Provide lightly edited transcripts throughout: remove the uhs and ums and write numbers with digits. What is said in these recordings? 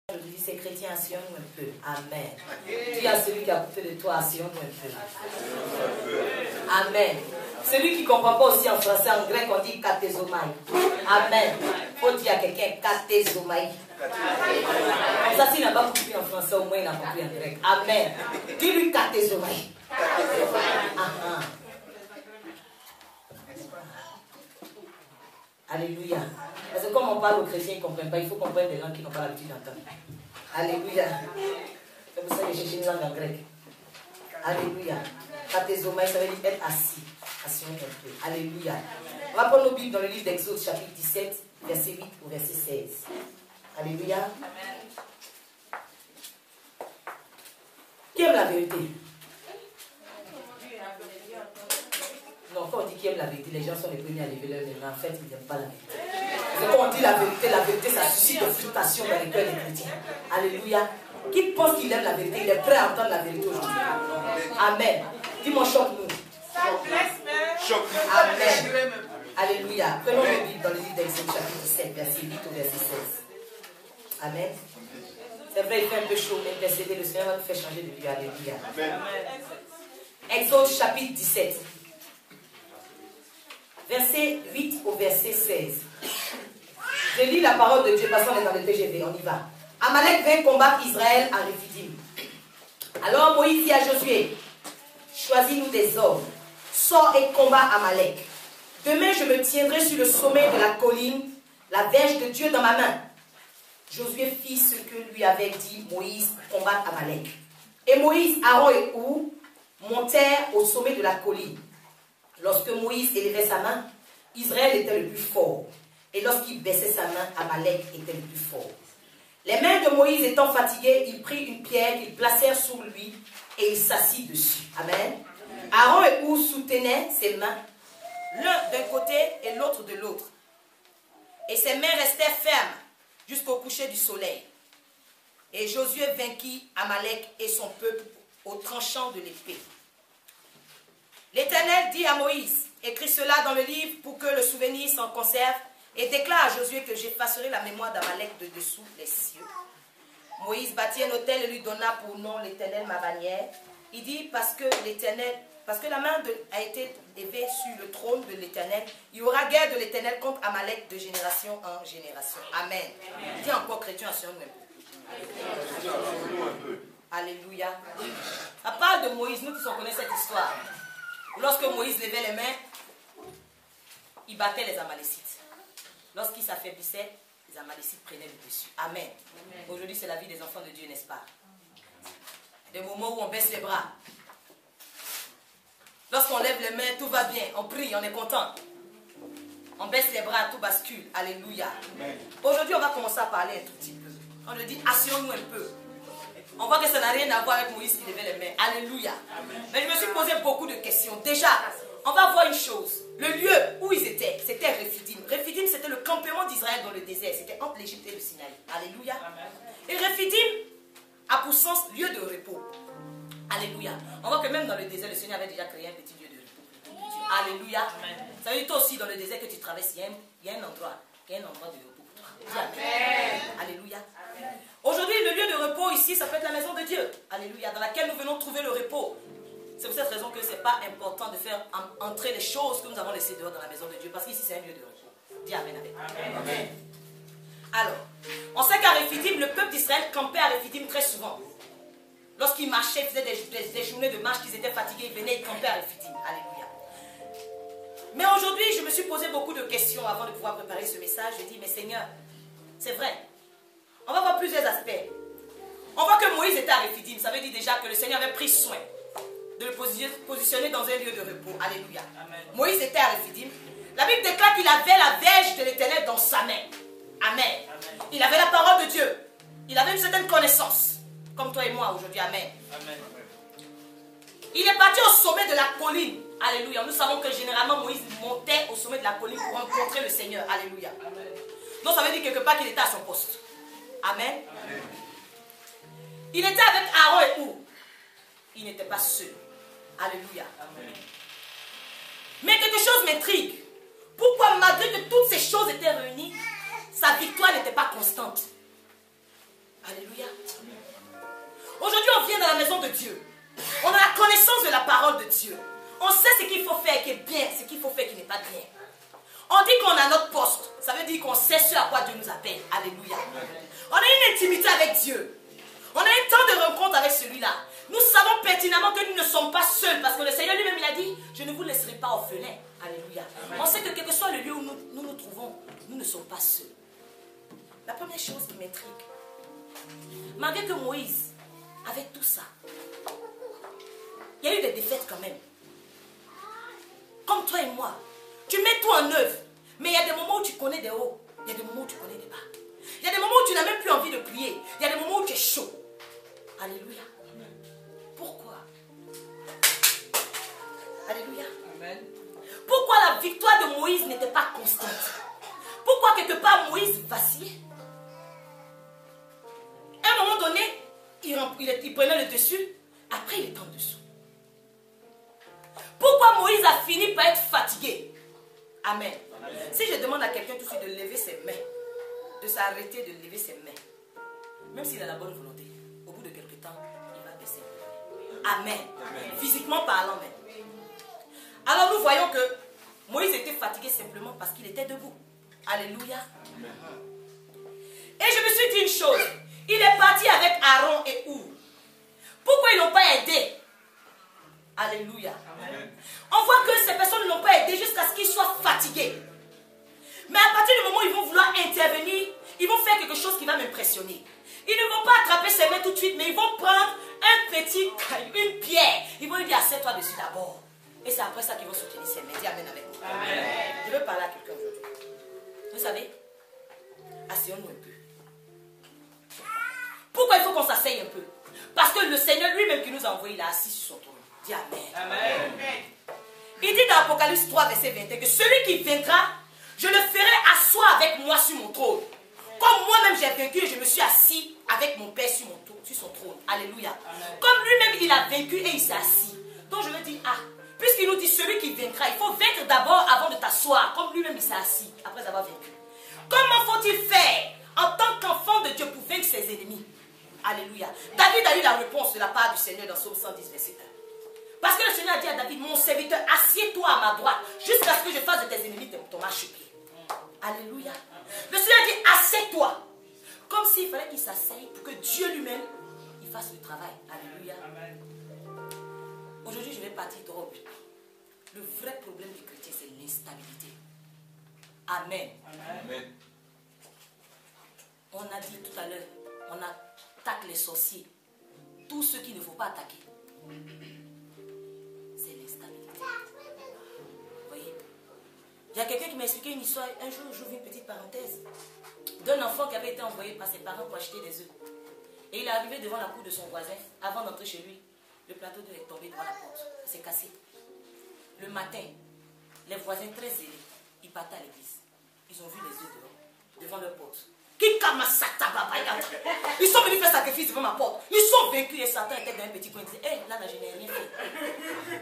Je dis, ces chrétiens, asseyons-nous un peu. Amen. Dis à celui qui a côté de toi, asseyons-nous un peu. Amen. Celui qui ne comprend pas aussi en français, en grec, on dit katezomai. Amen. Il faut dire à quelqu'un katezomai. Comme ça, s'il n'a pas compris en français, au moins il a compris en grec. Amen. Dis-lui katezomai. Alléluia. Parce que comme on parle aux chrétiens, ils ne comprennent pas. Il faut comprendre des langues qui n'ont pas l'habitude d'entendre. Alléluia. C'est pour ça que j'ai cherché une langue en grec. Alléluia. Katezomai, ça veut dire être assis. Assis un peu. Alléluia. On va prendre nos Bibles dans le livre d'Exode, chapitre 17, verset 8 au verset 16. Alléluia. Qui aime la vérité? Non, quand on dit qui aime la vérité, les gens sont les premiers à lever leur main. Mais en fait, ils n'aiment pas la vérité. C'est quand on dit la vérité, ça suscite de frustration dans les cœurs des chrétiens. Alléluia. Qui pense qu'il aime la vérité, il est prêt à entendre la vérité aujourd'hui. Amen. Dis-moi, choque-nous. Amen. Alléluia. Prenons le Bible dans le livre d'Exode, chapitre 17, verset 8 au verset 16. Amen. C'est vrai, il fait un peu chaud, mais persévérer, le Seigneur va nous faire changer de vie. Alléluia. Amen. Exode, chapitre 17. Verset 8 au verset 16. Je lis la parole de Dieu, parce qu'on est dans le TGV, on y va. Amalek vint combattre Israël à Rephidim. Alors Moïse dit à Josué, choisis-nous des hommes, sors et combat Amalek. Demain je me tiendrai sur le sommet de la colline, la verge de Dieu dans ma main. Josué fit ce que lui avait dit Moïse pour combattre Amalek. Et Moïse, Aaron et Hur montèrent au sommet de la colline. Lorsque Moïse élevait sa main, Israël était le plus fort. Et lorsqu'il baissait sa main, Amalek était le plus fort. Les mains de Moïse étant fatiguées, il prit une pierre qu'ils placèrent sur lui et il s'assit dessus. Amen. Aaron et Hur soutenaient ses mains, l'un d'un côté et l'autre de l'autre. Et ses mains restèrent fermes jusqu'au coucher du soleil. Et Josué vainquit Amalek et son peuple au tranchant de l'épée. L'Éternel dit à Moïse, écris cela dans le livre pour que le souvenir s'en conserve et déclare à Josué que j'effacerai la mémoire d'Amalek de dessous les cieux. Moïse bâtit un autel et lui donna pour nom l'Éternel ma bannière. Il dit parce que la main a été élevée sur le trône de l'Éternel, il y aura guerre de l'Éternel contre Amalek de génération en génération. Amen. Dis encore chrétien, asseyons-nous un peu. Alléluia. À part de Moïse, nous tous on connaît cette histoire. Lorsque Moïse levait les mains, il battait les Amalécites. Lorsqu'il s'affaiblissait, les Amalécites prenaient le dessus. Amen. Aujourd'hui, c'est la vie des enfants de Dieu, n'est-ce pas? Des moments où on baisse les bras. Lorsqu'on lève les mains, tout va bien. On prie, on est content. On baisse les bras, tout bascule. Alléluia. Aujourd'hui, on va commencer à parler un tout petit peu. On le dit, asseyons-nous un peu. On voit que ça n'a rien à voir avec Moïse qui levait les mains. Alléluia. Mais je me suis posé beaucoup de questions. Déjà, on va voir une chose. Le lieu où ils étaient, c'était Rephidim. Rephidim, c'était le campement d'Israël dans le désert. C'était entre l'Égypte et le Sinaï. Alléluia. Et Rephidim a pour sens lieu de repos. Alléluia. On voit que même dans le désert, le Seigneur avait déjà créé un petit lieu de repos. Alléluia. Ça veut dire toi aussi dans le désert que tu traverses, il y a un endroit de repos pour toi. Dis amen. Alléluia. Aujourd'hui, le lieu de repos ici, ça peut être la maison de Dieu. Alléluia. Dans laquelle nous venons trouver le repos. C'est pour cette raison que ce n'est pas important de faire entrer les choses que nous avons laissées dehors dans la maison de Dieu. Parce qu'ici, c'est un lieu de repos. Dis amen avec moi. Amen. Alors, on sait qu'à Rephidim, le peuple d'Israël campait à Rephidim très souvent. Lorsqu'ils marchaient, ils faisaient des journées de marche, qu'ils étaient fatigués, ils venaient, ils campaient à Rephidim. Alléluia. Mais aujourd'hui, je me suis posé beaucoup de questions avant de pouvoir préparer ce message. Je dis, mais Seigneur, c'est vrai. On va voir plusieurs aspects. On voit que Moïse était à Rephidim. Ça veut dire déjà que le Seigneur avait pris soin de le positionner dans un lieu de repos. Alléluia. Amen. Moïse était à Rephidim. La Bible déclare qu'il avait la verge de l'Éternel dans sa main. Amen. Amen. Il avait la parole de Dieu. Il avait une certaine connaissance. Comme toi et moi aujourd'hui. Amen. Amen. Il est parti au sommet de la colline. Alléluia. Nous savons que généralement Moïse montait au sommet de la colline pour rencontrer le Seigneur. Alléluia. Amen. Donc ça veut dire quelque part qu'il était à son poste. Amen. Amen. Il était avec Aaron et Hur. Il n'était pas seul. Alléluia. Amen. Mais quelque chose m'intrigue. Pourquoi malgré que toutes ces choses étaient réunies, sa victoire n'était pas constante? Alléluia. maison de Dieu. On a la connaissance de la parole de Dieu. On sait ce qu'il faut faire qui est bien, ce qu'il faut faire qui n'est pas bien. On dit qu'on a notre poste. Ça veut dire qu'on sait ce à quoi Dieu nous appelle. Alléluia. On a une intimité avec Dieu. On a un temps de rencontre avec celui-là. Nous savons pertinemment que nous ne sommes pas seuls. Parce que le Seigneur lui-même, il a dit, je ne vous laisserai pas orphelins. Alléluia. Amen. On sait que quel que soit le lieu où nous trouvons, nous ne sommes pas seuls. La première chose qui m'intrigue, malgré que Moïse, avec tout ça, il y a eu des défaites quand même. Comme toi et moi. Tu mets tout en œuvre. Mais il y a des moments où tu connais des hauts. Il y a des moments où tu connais des bas. Il y a des moments où tu n'as même plus envie de prier. Il y a des moments où tu es chaud. Alléluia. Amen. Pourquoi? Alléluia. Amen. Pourquoi la victoire de Moïse n'était pas constante? Pourquoi quelque part Moïse vacillait? À un moment donné, il prenait le dessus. Après, il était en dessous. Pourquoi Moïse a fini par être fatigué? Amen. Amen. Si je demande à quelqu'un tout de suite de lever ses mains, de s'arrêter de lever ses mains, même s'il a la bonne volonté, au bout de quelques temps, il va baisser. Amen. Amen. Physiquement parlant même. Alors nous voyons que Moïse était fatigué simplement parce qu'il était debout. Alléluia. Amen. Et je me suis dit une chose. Il est parti avec Aaron et Our. Pourquoi ils n'ont pas aidé? Alléluia. Amen. On voit que ces personnes ne l'ont pas aidé jusqu'à ce qu'ils soient fatigués. Mais à partir du moment où ils vont vouloir intervenir, ils vont faire quelque chose qui va m'impressionner. Ils ne vont pas attraper ses mains tout de suite, mais ils vont prendre un petit caillou, une pierre. Ils vont lui dire, assieds-toi dessus d'abord. Et c'est après ça qu'ils vont soutenir ses mains. Dis amen avec moi. Amen. Je veux parler à quelqu'un aujourd'hui. Vous savez, asseyons-nous un peu. Pourquoi il faut qu'on s'asseye un peu? Parce que le Seigneur lui-même qui nous a envoyés, il a assis sur son trône. Dis amen. Amen. Il dit dans Apocalypse 3, verset 21, que celui qui vaincra, je le ferai asseoir avec moi sur mon trône. Comme moi-même j'ai vaincu et je me suis assis avec mon Père sur son trône. Alléluia. Amen. Comme lui-même il a vaincu et il s'est assis. Donc je me dis, puisqu'il nous dit celui qui vaincra, il faut vaincre d'abord avant de t'asseoir. Comme lui-même il s'est assis après avoir vaincu. Comment faut-il faire en tant qu'enfant de Dieu pour vaincre ses ennemis? Alléluia. David a eu la réponse de la part du Seigneur dans Psaume 110, verset 1. Parce que le Seigneur a dit à David, mon serviteur, assieds-toi à ma droite jusqu'à ce que je fasse de tes ennemis ton marchepied. Alléluia. Le Seigneur dit, assieds-toi. Comme s'il fallait qu'il s'asseye pour que Dieu lui-même, il fasse le travail. Alléluia. Aujourd'hui, je vais partir droit au but. Le vrai problème du chrétien, c'est l'instabilité. Amen. Amen. On a dit tout à l'heure, on attaque les sorciers. Tout ce qu'il ne faut pas attaquer. C'est l'instabilité. Vous voyez? Il y a quelqu'un qui m'a expliqué une histoire. Un jour, j'ouvre une petite parenthèse. D'un enfant qui avait été envoyé par ses parents pour acheter des œufs. Et il est arrivé devant la cour de son voisin. Avant d'entrer chez lui, le plateau d'œufs est tombé devant la porte. Il s'est cassé. Le matin, les voisins très zélés, ils partaient à l'église. Ils ont vu les œufs devant leur porte. Ils sont venus faire sacrifice devant ma porte. Ils sont vaincus et Satan était dans un petit coin. Il disait, là, je n'ai rien fait.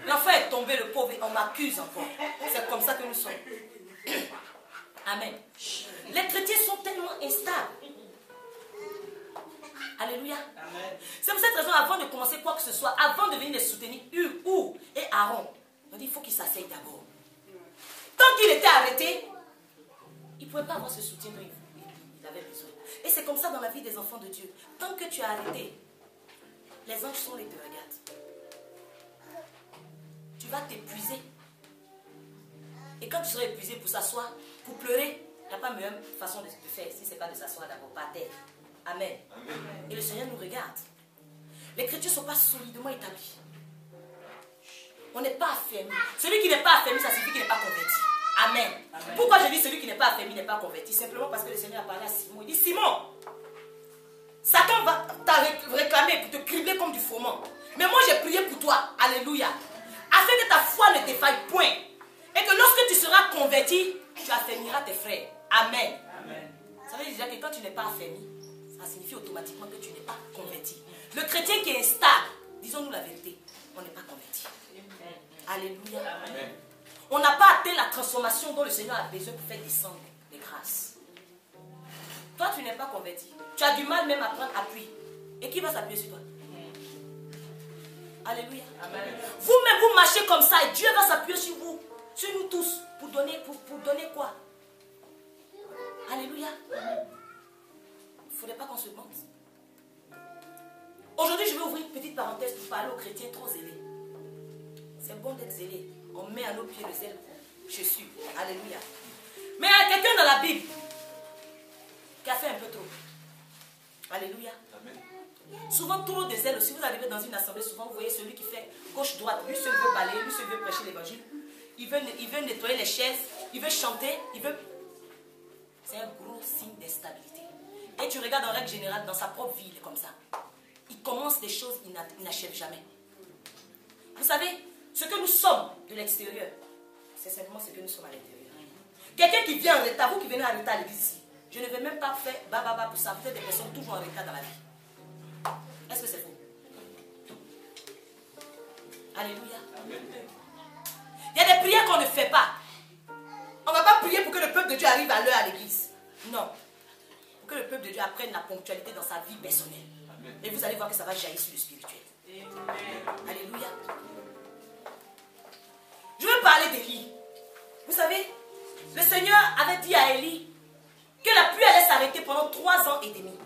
L'enfant est tombé, le pauvre, et on m'accuse encore. C'est comme ça que nous sommes. Amen. Les chrétiens sont tellement instables. Alléluia. C'est pour cette raison, avant de commencer quoi que ce soit, avant de venir les soutenir, Our et Aaron, on dit, il faut qu'ils s'asseyent d'abord. Tant qu'il était arrêté, il ne pouvait pas avoir ce soutien dont il avait besoin. Et c'est comme ça dans la vie des enfants de Dieu. Tant que tu es arrêté, les anges sont là et te regardent. Tu vas t'épuiser. Et quand tu seras épuisé pour s'asseoir, pour pleurer, il n'y a pas meilleure façon de faire si ce n'est pas de s'asseoir d'abord par terre. Amen. Amen. Et le Seigneur nous regarde. Les chrétiens ne sont pas solidement établis. On n'est pas affermi. Celui qui n'est pas affermi, ça signifie qu'il n'est pas converti. Amen. Amen. Pourquoi je dis celui qui n'est pas affermi n'est pas converti? Simplement parce que le Seigneur a parlé à Simon. Il dit, Simon, Satan va t'a réclamé pour te cribler comme du froment. Mais moi j'ai prié pour toi. Alléluia. Afin que ta foi ne défaille point. Et que lorsque tu seras converti, tu affermiras tes frères. Amen. Amen. Ça veut dire que quand tu n'es pas affermi, ça signifie automatiquement que tu n'es pas converti. Le chrétien qui est instable, disons-nous la vérité, on n'est pas converti. Alléluia. Amen. On n'a pas atteint la transformation dont le Seigneur a besoin pour faire descendre les grâces. Toi, tu n'es pas converti. Tu as du mal même à prendre appui. Et qui va s'appuyer sur toi? Alléluia. Amen. Vous-même, vous marchez comme ça et Dieu va s'appuyer sur vous, sur nous tous, pour donner quoi? Alléluia. Il ne faudrait pas qu'on se mente. Aujourd'hui, je vais ouvrir une petite parenthèse pour parler aux chrétiens trop zélés. C'est bon d'être zélé. On met à nos pieds le zèle. Je suis. Alléluia. Mais il y a quelqu'un dans la Bible qui a fait un peu trop. Alléluia. Amen. Souvent, trop de zèle. Si vous arrivez dans une assemblée, souvent vous voyez celui qui fait gauche-droite. Lui seul veut balayer, lui seul veut prêcher l'évangile. Il veut nettoyer les chaises, il veut chanter, il veut... C'est un gros signe d'instabilité. Et tu regardes en règle générale, dans sa propre vie, il est comme ça. Il commence des choses, il n'achève jamais. Vous savez, ce que nous sommes de l'extérieur, c'est simplement ce que nous sommes à l'intérieur. Quelqu'un qui vient en retard, vous qui venez en retard à l'église ici, je ne vais même pas faire bababa pour ça. Vous êtes des personnes toujours en retard dans la vie. Est-ce que c'est faux? Alléluia. Amen. Il y a des prières qu'on ne fait pas. On ne va pas prier pour que le peuple de Dieu arrive à l'heure à l'église. Non. Pour que le peuple de Dieu apprenne la ponctualité dans sa vie personnelle. Amen. Et vous allez voir que ça va jaillir sur le spirituel. Amen. Alléluia. Je veux parler d'Élie. Vous savez, le Seigneur avait dit à Élie que la pluie allait s'arrêter pendant 3 ans et demi.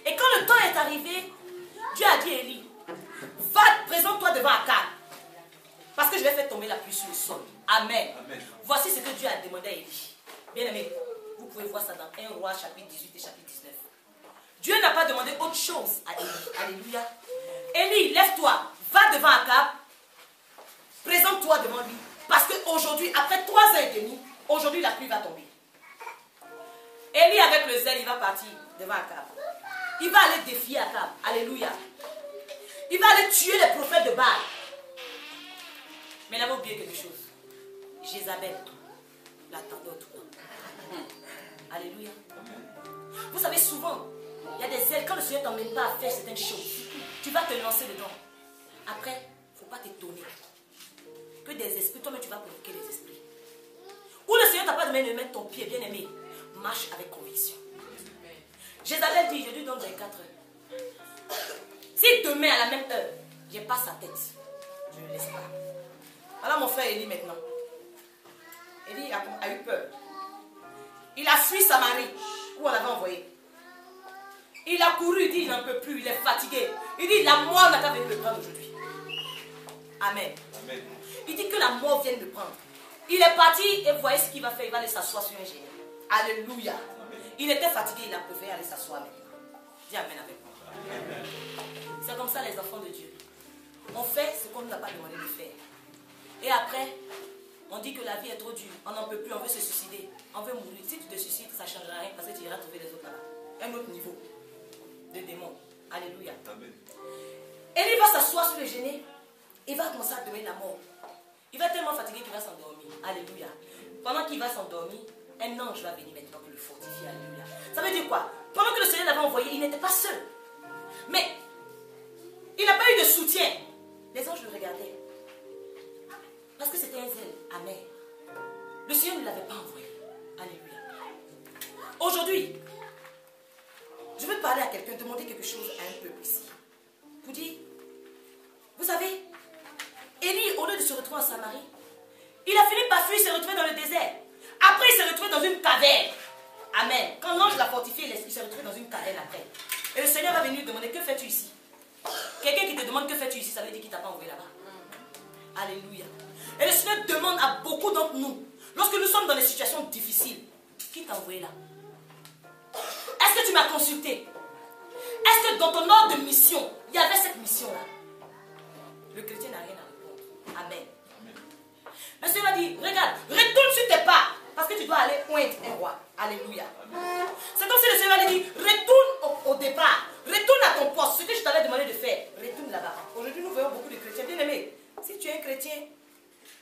Et quand le temps est arrivé, Dieu a dit à Élie, va, présente-toi devant Akab. Parce que je vais faire tomber la pluie sur le sol. Amen. Amen. Voici ce que Dieu a demandé à Élie. Bien aimé, vous pouvez voir ça dans 1 Roi chapitre 18 et chapitre 19. Dieu n'a pas demandé autre chose à Élie. Alléluia. Élie, lève-toi, va devant Akab, présente-toi devant lui. Parce qu'aujourd'hui, après 3 ans et demi, aujourd'hui la pluie va tomber. Élie avec le zèle, il va partir devant Akab. Il va aller défier Akab. Alléluia. Il va aller tuer les prophètes de Baal. Mais il avait oublié quelque chose. Jézabel l'attendait au tournant. Alléluia. Vous savez, souvent, il y a des ailes. Quand le Seigneur ne t'emmène pas à faire certaines choses, tu vas te lancer dedans. Après, il ne faut pas t'étonner que des esprits, toi-même tu vas provoquer les esprits. Ou le Seigneur ne t'a pas demandé de mettre ton pied, bien aimé. Marche avec conviction. Jézabel dit, je lui donne 24 heures. Si demain à la même heure, je passe sa tête, je ne le laisse pas. Voilà mon frère Élie maintenant. Élie a eu peur. Il a fui Samarie, où on l'avait envoyé. Il a couru, il dit il n'en peut plus, il est fatigué. Il dit la mort n'a qu'à venir le prendre aujourd'hui. Amen. Amen. Il dit que la mort vienne le prendre. Il est parti et vous voyez ce qu'il va faire. Il va aller s'asseoir sur un génie. Alléluia. Amen. Il était fatigué, il a préféré aller s'asseoir maintenant. Dis Amen avec moi. Amen. C'est comme ça les enfants de Dieu. On fait ce qu'on ne nous a pas demandé de faire. Et après, on dit que la vie est trop dure. On n'en peut plus, on veut se suicider. On veut mourir. Si tu te suicides, ça ne changera rien parce que tu iras trouver les autres là-bas. Un autre niveau de démon. Alléluia. Amen. Élie va s'asseoir sur le génie. Il va commencer à demander la mort. Il va être tellement fatigué qu'il va s'endormir. Alléluia. Pendant qu'il va s'endormir, un ange va venir maintenant pour le fortifier. Alléluia. Ça veut dire quoi? Pendant que le Seigneur l'avait envoyé, il n'était pas seul. Mais il n'a pas eu de soutien. Les anges le regardaient. Parce que c'était un zèle amer. Le Seigneur ne l'avait pas envoyé. Alléluia. Aujourd'hui, je veux parler à quelqu'un, demander quelque chose à un peuple ici. Pour dire, vous savez, Élie, au lieu de se retrouver en Samarie, il a fini par fuir, il s'est retrouvé dans le désert. Après, il s'est retrouvé dans une caverne. Amen. Quand l'ange l'a fortifié, il s'est retrouvé dans une caverne après. Et le Seigneur va venir lui demander, que fais-tu ici? Quelqu'un qui te demande que fais-tu ici, ça veut dire qu'il ne t'a pas envoyé là-bas. Alléluia. Et le Seigneur demande à beaucoup d'entre nous, lorsque nous sommes dans des situations difficiles, qui t'a envoyé là? Est-ce que tu m'as consulté? Est-ce que dans ton ordre de mission, il y avait cette mission-là? Le chrétien n'a rien à répondre. Amen. Amen. Le Seigneur a dit, regarde, retourne sur tes pas, parce que tu dois aller poindre un roi. Alléluia. Amen. C'est comme si le Seigneur a dit, retourne au départ, retourne à ton poste, ce que je t'avais demandé de faire, retourne là-bas. Aujourd'hui, nous voyons beaucoup de chrétiens. Bien aimés, si tu es un chrétien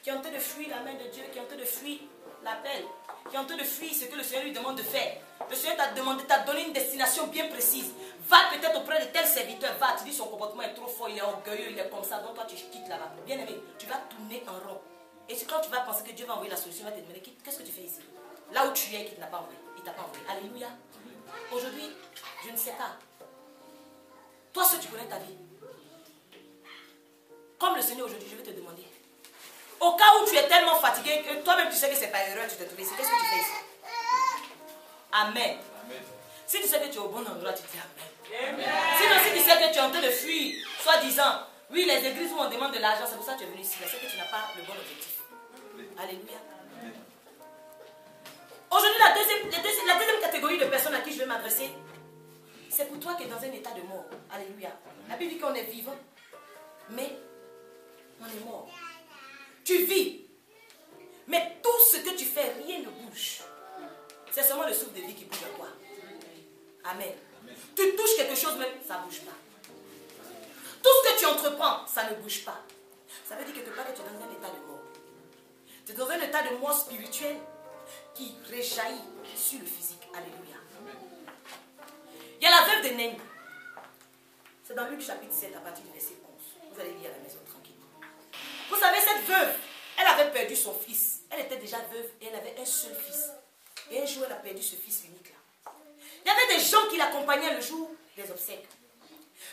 qui est en train de fuir la main de Dieu, qui est en train de fuir l'appel, qui est en train de fuir ce que le Seigneur lui demande de faire, le Seigneur t'a donné une destination bien précise. Va peut-être auprès de tel serviteur, va, tu dis son comportement est trop fort, il est orgueilleux, il est comme ça, donc toi tu quittes là-bas. Bien aimé, tu vas tourner en rond. Et c'est quand tu vas penser que Dieu va envoyer la solution, il va te demander, qu'est-ce que tu fais ici? Là où tu es, qu'il ne t'a pas envoyé. Il ne t'a pas envoyé. Alléluia. Aujourd'hui, je ne sais pas. Toi, si tu connais ta vie, comme le Seigneur aujourd'hui, je vais te demander. Au cas où tu es tellement fatigué que toi-même tu sais que c'est pas erreur, tu te trouves ici. Qu'est-ce que tu fais ici? Amen. Amen. Si tu sais que tu es au bon endroit, tu dis Amen. Amen. Sinon, si tu sais que tu es en train de fuir, soi-disant, oui, les églises où on demande de l'argent, c'est pour ça que tu es venu ici. C'est que tu n'as pas le bon objectif. Alléluia. Aujourd'hui, la deuxième catégorie de personnes à qui je vais m'adresser, c'est pour toi qui es dans un état de mort. Alléluia. La Bible dit qu'on est vivant, mais on est mort. Tu vis, mais tout ce que tu fais, rien ne bouge. C'est seulement le souffle de vie qui bouge en toi. Amen. Tu touches quelque chose même, ça ne bouge pas. Tout ce que tu entreprends, ça ne bouge pas. Ça veut dire quelque part que tu es dans un état de mort. Tu es dans un état de mort spirituelle qui réjaillit sur le physique. Alléluia. Il y a la veuve de Nain. C'est dans Luc chapitre 7 à partir du verset 11. Vous allez lire à la maison tranquille. Vous savez, cette veuve, elle avait perdu son fils. Elle était déjà veuve et elle avait un seul fils. Et un jour, elle a perdu ce fils unique là. Il y avait des gens qui l'accompagnaient le jour des obsèques.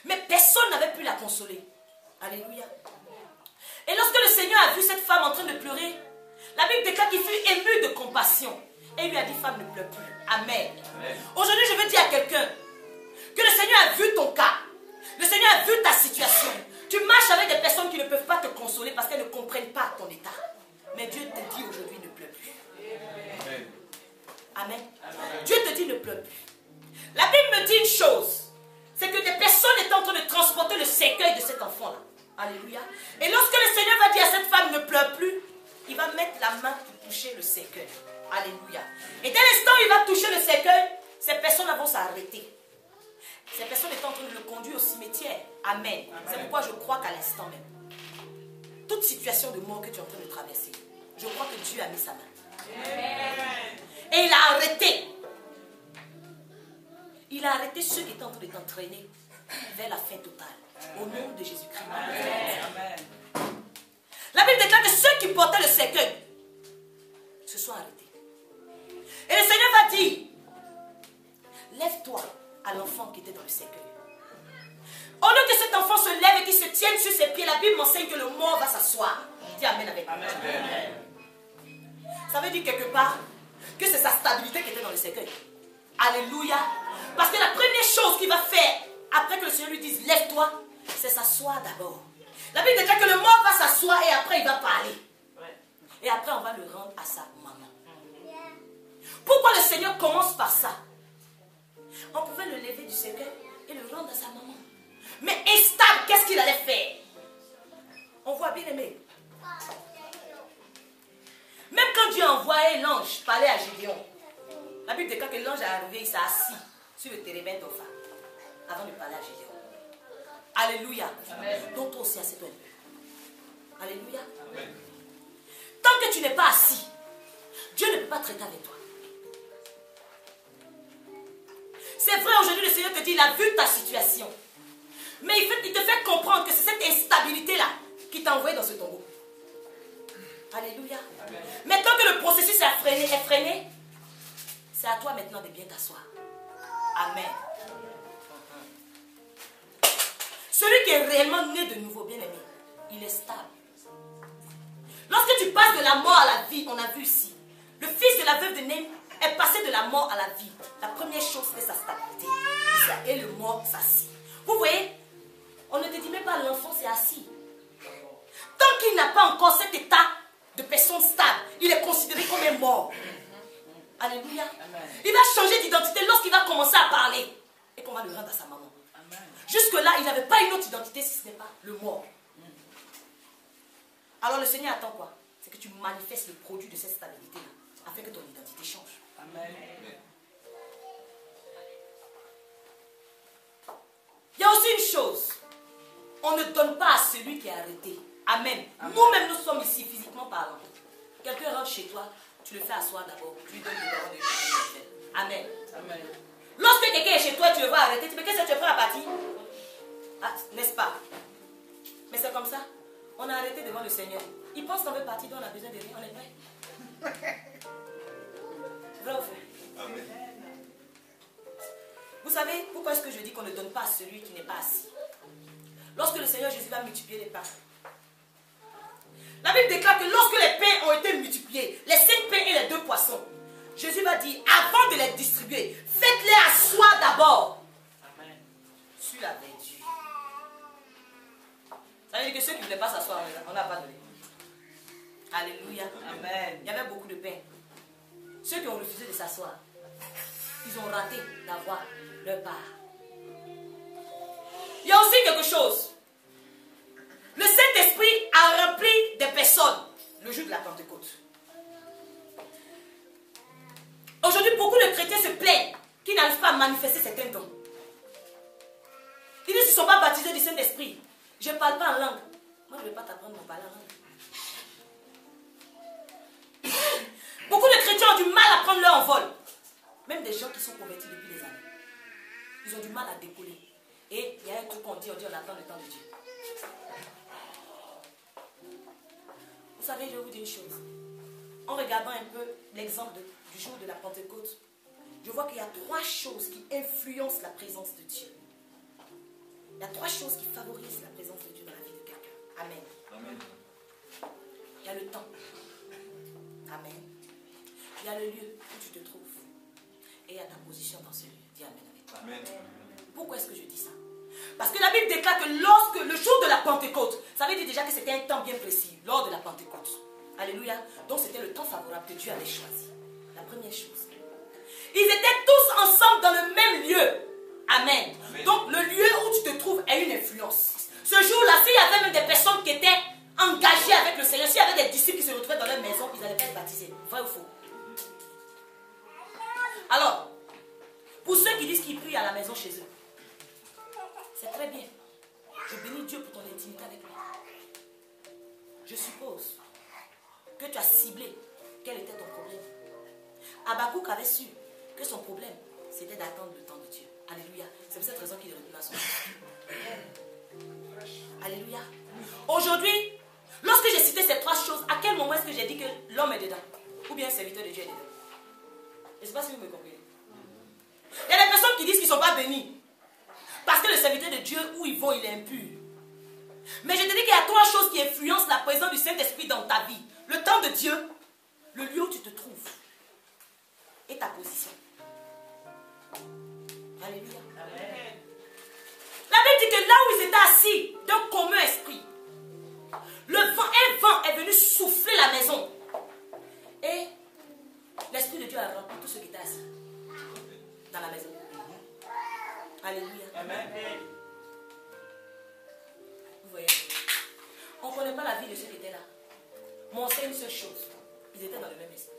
Mais personne n'avait pu la consoler. Alléluia. Et lorsque le Seigneur a vu cette femme en train de pleurer, la Bible déclare qu'il fut ému de compassion. Et il lui a dit, femme, ne pleure plus. Amen. Aujourd'hui, je veux dire à quelqu'un que le Seigneur a vu ton cas. Le Seigneur a vu ta situation. Tu marches avec des personnes qui ne peuvent pas te consoler parce qu'elles ne comprennent pas ton état. Mais Dieu te dit aujourd'hui, ne pleure plus. Amen. Amen. Dieu te dit, ne pleure plus. La Bible me dit une chose. C'est que des personnes étaient en train de transporter le cercueil de cet enfant-là. Alléluia. Et lorsque le Seigneur va dire à cette femme, ne pleure plus, il va mettre la main pour toucher le cercueil. Alléluia. Et dès l'instant où il va toucher le cercueil, ces personnes vont s'arrêter. Ces personnes étaient en train de le conduire au cimetière. Amen. C'est pourquoi je crois qu'à l'instant même, toute situation de mort que tu es en train de traverser, je crois que Dieu a mis sa main. Amen. Et il a arrêté. Il a arrêté ceux qui étaient en train de t'entraîner vers la fin totale. Au nom de Jésus-Christ. Amen. La Bible déclare que ceux qui portaient le cercueil se sont arrêtés. Et le Seigneur va dire, lève-toi à l'enfant qui était dans le cercueil. Au lieu que cet enfant se lève et qu'il se tienne sur ses pieds, la Bible m'enseigne que le mort va s'asseoir. Dis Amen avec moi. Ça veut dire quelque part que c'est sa stabilité qui était dans le cercueil. Alléluia. Parce que la première chose qu'il va faire, après que le Seigneur lui dise, lève-toi, c'est s'asseoir d'abord. La Bible déclare que le mort va s'asseoir et après il va parler. Et après on va le rendre à sa maman. Pourquoi le Seigneur commence par ça? On pouvait le lever du cercueil et le rendre à sa maman. Mais instable, qu'est-ce qu'il allait faire? On voit bien aimé. Même quand Dieu a envoyé l'ange parler à Gédéon, la Bible déclare que l'ange est arrivé, il s'est assis sur le térébinthe d'Opha avant de parler à Gédéon. Alléluia. Amen. Donc toi aussi, assieds-toi un peu. Alléluia. Amen. Tant que tu n'es pas assis, Dieu ne peut pas traiter avec toi. C'est vrai, aujourd'hui, le Seigneur te dit, il a vu ta situation. Mais il te fait comprendre que c'est cette instabilité-là qui t'a envoyé dans ce tombeau. Alléluia. Amen. Maintenant que le processus est freiné, c'est à toi maintenant de bien t'asseoir. Amen. Celui qui est réellement né de nouveau, bien aimé, il est stable. Lorsque tu passes de la mort à la vie, on a vu ici, le fils de la veuve de Nain est passé de la mort à la vie. La première chose, c'est sa stabilité. Et le mort s'assit. Vous voyez, on ne te dit même pas l'enfant s'est assis. Tant qu'il n'a pas encore cet état de personne stable, il est considéré comme un mort. Alléluia. Amen. Il va changer d'identité lorsqu'il va commencer à parler et qu'on va le rendre à sa maman. Jusque-là, il n'avait pas une autre identité si ce n'est pas le mort. Alors le Seigneur attend quoi? C'est que tu manifestes le produit de cette stabilité-là, afin que ton identité change. Amen. Il y a aussi une chose. On ne donne pas à celui qui est arrêté. Amen. Nous-mêmes, nous sommes ici, physiquement parlant. Quelqu'un rentre chez toi, tu le fais asseoir d'abord, tu lui donnes le ballon de vie. Amen. Amen. Lorsque quelqu'un est chez toi, tu le vois arrêter, tu dis, qu'est-ce que tu es prêt à partir? Ah, n'est-ce pas? Mais c'est comme ça. On a arrêté devant le Seigneur. Il pense qu'on veut partir, donc on a besoin de rien, on est prêt. Vrai ou faux? Amen. Vous savez pourquoi est-ce que je dis qu'on ne donne pas à celui qui n'est pas assis? Lorsque le Seigneur Jésus va multiplier les pains, La Bible déclare que lorsque les pains ont été multipliés, les 5 pains et les 2 poissons, Jésus va dire, avant de les distribuer, faites-les asseoir d'abord sur la verdure. Ça veut dire que ceux qui ne voulaient pas s'asseoir, on n'a pas donné. Alléluia. Amen. Il y avait beaucoup de pain. Ceux qui ont refusé de s'asseoir, ils ont raté d'avoir leur part. Il y a aussi quelque chose. Le Saint-Esprit a rempli des personnes le jour de la Pentecôte. Aujourd'hui, beaucoup de chrétiens se plaignent qu'ils n'arrivent pas à manifester certains dons. Ils ne se sont pas baptisés du Saint-Esprit. Je ne parle pas en langue. Moi, je ne vais pas t'apprendre à parler en langue. Beaucoup de chrétiens ont du mal à prendre leur envol. Même des gens qui sont convertis depuis des années. Ils ont du mal à décoller. Et il y a un truc qu'on dit, on attend le temps de Dieu. Vous savez, je vais vous dire une chose. En regardant un peu l'exemple du jour de la Pentecôte, je vois qu'il y a 3 choses qui influencent la présence de Dieu. Il y a 3 choses qui favorisent la présence de Dieu dans la vie de quelqu'un. Amen. Amen. Il y a le temps. Amen. Il y a le lieu où tu te trouves. Et il y a ta position dans ce lieu. Dis Amen avec toi. Amen. Pourquoi est-ce que je dis ça? Parce que la Bible déclare que lorsque le jour de la Pentecôte, ça veut dire déjà que c'était un temps bien précis, lors de la Pentecôte. Alléluia. Donc c'était le temps favorable que Dieu avait choisi. La première chose. Ils étaient tous ensemble dans le même lieu. Amen. Amen. Donc le lieu où tu te trouves a une influence. Ce jour-là, s'il y avait même des personnes qui étaient engagées avec le Seigneur, s'il y avait des disciples qui se retrouvaient dans leur maison, ils n'allaient pas être baptisés. Vrai ou faux? Alors, pour ceux qui disent qu'ils prient à la maison chez eux, c'est très bien. Je bénis Dieu pour ton intimité avec lui. Je suppose que tu as ciblé quel était ton problème. Habakkuk avait su que son problème, c'était d'attendre le temps de Dieu. Alléluia. C'est pour cette raison qu'il est revenu à son Alléluia. Aujourd'hui, lorsque j'ai cité ces 3 choses, à quel moment est-ce que j'ai dit que l'homme est dedans? Ou bien le serviteur de Dieu est dedans? Je ne sais pas si vous me comprenez. Il y a des personnes qui disent qu'ils ne sont pas bénis. Parce que le serviteur de Dieu, où ils vont, il est impur. Mais je te dis qu'il y a 3 choses qui influencent la présence du Saint-Esprit dans ta vie. Le temps de Dieu, le lieu où tu te trouves et ta position. Alléluia. Amen. La Bible dit que là où ils étaient assis, d'un commun esprit, un vent est venu souffler la maison. Et l'Esprit de Dieu a rempli tous ceux qui étaient assis dans la maison. Alléluia. Amen. Vous voyez, on ne connaît pas la vie de ceux qui étaient là. Mais on sait une seule chose. Ils étaient dans le même esprit.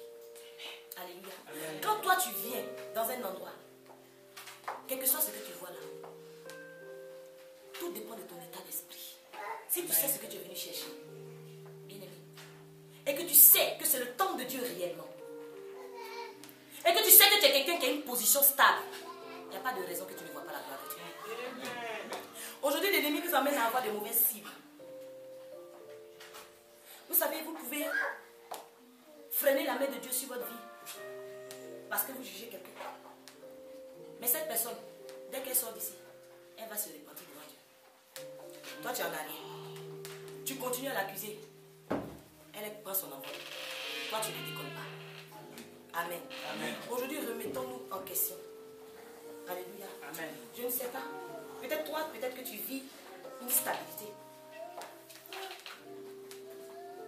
Alléluia. Amen. Quand toi tu viens dans un endroit, quel que soit ce que tu vois là, tout dépend de ton état d'esprit. Si tu sais ce que tu es venu chercher, bien aimé, et que tu sais que c'est le temps de Dieu réellement, et que tu sais que tu es quelqu'un qui a une position stable, il n'y a pas de raison que tu ne vois pas la gloire de Dieu. Aujourd'hui, l'ennemi nous amène à avoir de mauvaises cibles. Vous savez, vous pouvez freiner la main de Dieu sur votre vie parce que vous jugez quelqu'un. Mais cette personne, dès qu'elle sort d'ici, elle va se repentir devant Dieu. Toi, tu es en arrière. Tu continues à l'accuser. Elle prend son envol. Toi, tu ne décolles pas. Amen. Amen. Aujourd'hui, remettons-nous en question. Alléluia. Amen. Je ne sais pas. Peut-être toi, peut-être que tu vis une stabilité.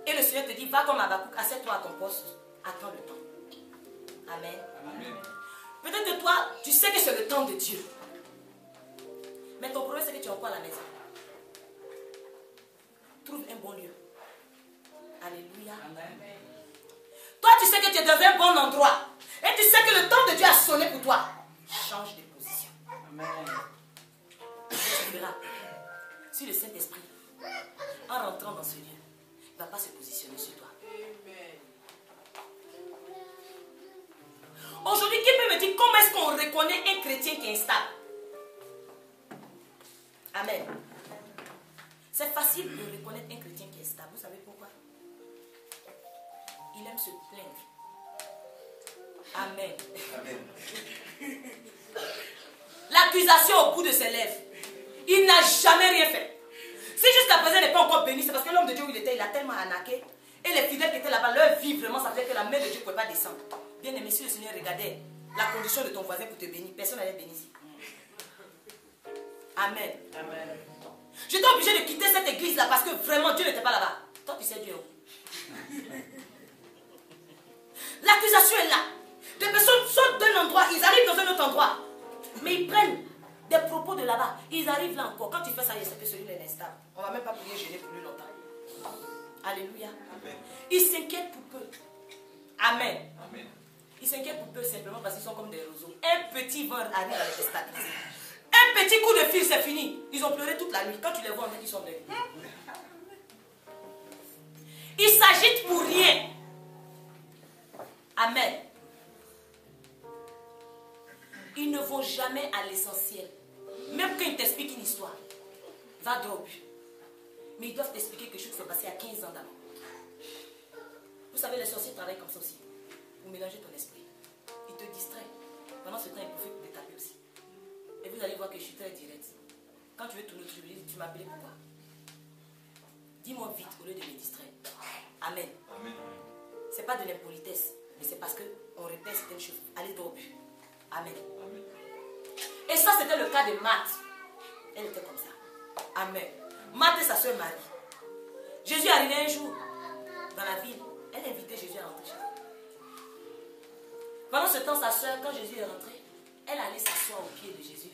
Et le Seigneur te dit, va comme Habakkuk, assieds-toi à ton poste, attends le temps. Amen. Amen. Peut-être que toi, tu sais que c'est le temps de Dieu. Mais ton problème, c'est que tu es encore à la maison. Trouve un bon lieu. Alléluia. Amen. Toi, tu sais que tu es dans un bon endroit. Et tu sais que le temps de Dieu a sonné pour toi. Change de position. Amen. Tu verras. Si le Saint-Esprit, en rentrant dans ce lieu, ne va pas se positionner sur toi. Amen. Aujourd'hui, qui peut me dire comment est-ce qu'on reconnaît un chrétien qui est instable? Amen. C'est facile de reconnaître un chrétien qui est stable. Vous savez pourquoi? Il aime se plaindre. Amen. Amen. L'accusation au bout de ses lèvres. Il n'a jamais rien fait. Si jusqu'à jusqu'à présent n'est pas encore béni, c'est parce que l'homme de Dieu où il était, il a tellement arnaqué. Et les fidèles qui étaient là-bas, leur vie vraiment, ça faisait que la main de Dieu ne pouvait pas descendre. Bien aimé, si le Seigneur regardait la condition de ton voisin pour te bénir, personne n'allait bénir ici. Amen. Amen. J'étais obligé de quitter cette église-là parce que vraiment Dieu n'était pas là-bas. Toi, tu sais Dieu. L'accusation est là. Des personnes sortent d'un endroit, ils arrivent dans un autre endroit. Mais ils prennent des propos de là-bas. Ils arrivent là encore. Quand tu fais ça, il s'appelle celui-là l'instable. On ne va même pas prier gêner pour lui longtemps. Alléluia. Amen. Ils s'inquiètent pour peu. Amen. Amen. Ils s'inquiètent pour peu simplement parce qu'ils sont comme des roseaux. Un petit vent arrive à les déstabiliser. Un petit coup de fil, c'est fini. Ils ont pleuré toute la nuit. Quand tu les vois, on dit qu'ils sont dehors. Ils s'agitent pour rien. Amen. Ils ne vont jamais à l'essentiel. Même quand ils t'expliquent une histoire, va droit au but. Mais ils doivent t'expliquer quelque chose qui s'est passé à 15 ans d'avant. Vous savez, les sorciers travaillent comme ça aussi. Pour mélanger ton esprit. Ils te distraient. Pendant ce temps, ils profitent pour te taper aussi. Et vous allez voir que je suis très direct. Quand tu veux tourner, tu m'appelles pourquoi? Dis-moi vite au lieu de me distraire. Amen. Amen. Ce n'est pas de l'impolitesse, mais c'est parce qu'on répète certaines choses. Allez droit au but. Amen. Amen. Et ça, c'était le cas de Marthe. Elle était comme ça. Amen. Marthe et sa soeur Marie. Jésus est arrivé un jour dans la ville. Elle invitait Jésus à rentrer chez elle. Pendant ce temps, sa soeur, quand Jésus est rentré, elle allait s'asseoir au pied de Jésus.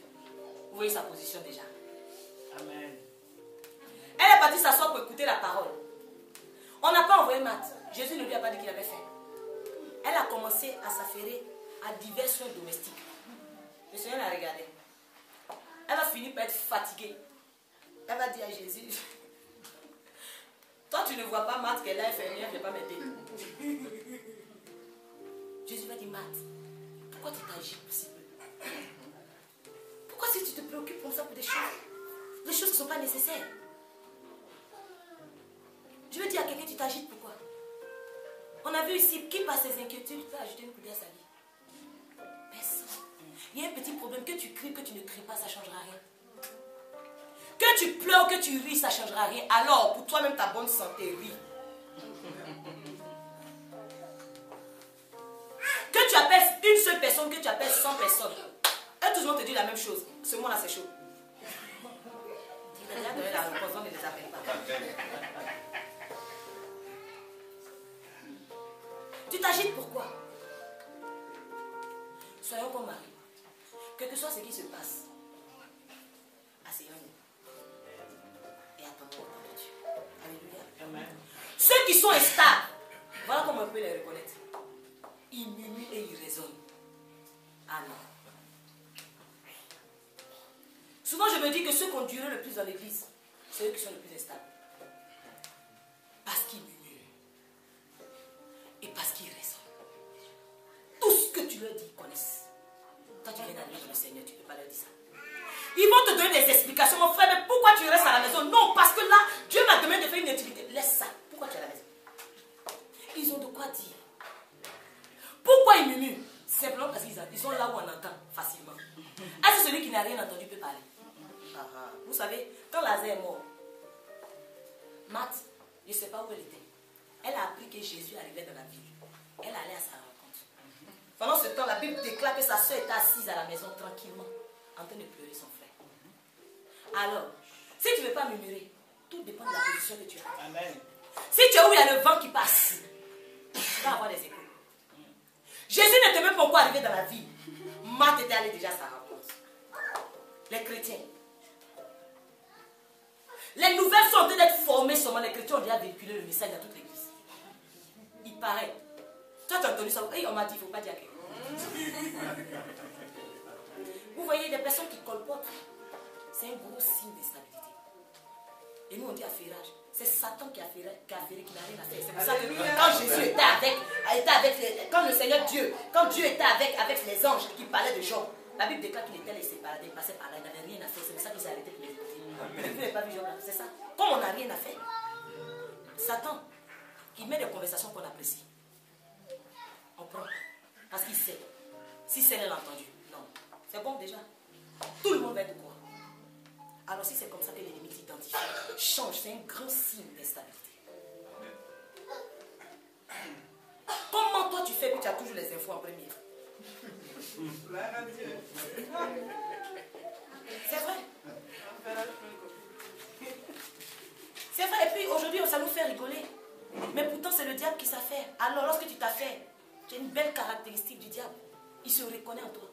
Vous voyez sa position déjà. Amen. Elle est partie s'asseoir pour écouter la parole. On n'a pas envoyé Marthe. Jésus ne lui a pas dit qu'il avait faim. Elle a commencé à s'affairer à diversions domestiques. Le Seigneur la regardait. Elle va finir par être fatiguée. Elle va dire à Jésus, toi tu ne vois pas Marthe qu'elle est infirmière, je ne vais pas m'aider. Jésus va dire, Marthe, pourquoi tu t'agis si peu? Pourquoi si tu te préoccupes comme ça pour des choses qui ne sont pas nécessaires? Je veux dire à quelqu'un, tu t'agites pourquoi? On a vu ici, qui par ses inquiétudes peut ajouter une cuillère à sa vie? Personne. Il y a un petit problème, que tu cries, que tu ne cries pas, ça ne changera rien. Que tu pleures, que tu ris, ça ne changera rien. Alors, pour toi-même, ta bonne santé, ris. Que tu appelles une seule personne, que tu appelles 100 personnes. Et tout le monde te dit la même chose. Ce mois-là, c'est chaud. Il a déjà donné la réponse, on ne les appelle pas. Tu t'agites pourquoi? Soyons comme Marie. Quel que soit ce qui se passe, asseyons-nous et attendons de Dieu. Alléluia. Amen. Ceux qui sont instables, voilà comment on peut les reconnaître. Ils murmurent et ils raisonnent. Amen. Souvent je me dis que ceux qui ont duré le plus dans l'église, c'est eux qui sont les plus instables. Parce qu'ils murmurent. Et parce qu'ils raisonnent. Tout ce que tu leur dis, ils connaissent. Quand tu viens d'arriver dans le Seigneur, tu ne peux pas leur dire ça. Ils vont te donner des explications. Mon frère, mais pourquoi tu restes à la maison? Non, parce que là, Dieu m'a demandé de faire une activité. Laisse ça. Pourquoi tu es à la maison? Ils ont de quoi dire. Pourquoi ils murmurent? Simplement parce qu'ils sont là où on entend facilement. Est-ce que celui qui n'a rien entendu peut parler? Vous savez, quand Lazare est mort, Marthe, je ne sais pas où elle était. Elle a appris que Jésus arrivait dans la ville. Elle allait à sa rencontre. Pendant ce temps, la Bible déclare que sa soeur était assise à la maison tranquillement, en train de pleurer son frère. Alors, si tu ne veux pas murmurer, tout dépend de la position que tu as. Amen. Si tu es où il y a le vent qui passe, tu vas avoir des échos. Jésus n'était même pas encore arrivé dans la ville. Marthe était allée déjà à sa rencontre. Les chrétiens. Les nouvelles sont en train d'être formées seulement. Les chrétiens ont déjà véhiculé le message dans toute l'église. Il paraît. Toi, tu as entendu ça. Hey, on m'a dit, il ne faut pas dire que. Vous voyez, des personnes qui colportent, c'est un gros signe d'instabilité. Et nous, on dit affairage. C'est Satan qui a affairé, qui n'a rien à faire. C'est pour ça que quand Jésus était avec quand le Seigneur Dieu, quand Dieu était avec les anges qui parlaient de Job, la Bible déclare qu'il était laissé parader, il passait par là, il n'avait rien à faire. C'est pour ça qu'il s'est arrêté pour les écouter. Vous n'avez pas vu Job là, c'est ça. Comme on n'a rien à faire, Satan, il met des conversations qu'on apprécie. On prend. Parce qu'il sait. Si c'est l'entendu, non. C'est bon déjà. Tout le monde va être quoi. Alors Alors si c'est comme ça que l'ennemi t'identifie, change, c'est un grand signe d'instabilité. Comment toi tu fais que tu as toujours les infos en premier? C'est vrai. C'est vrai. Et puis aujourd'hui, ça nous fait rigoler. Mais pourtant, c'est le diable qui s'affaire. Alors, lorsque tu t'affaires, tu as une belle caractéristique du diable. Il se reconnaît en toi.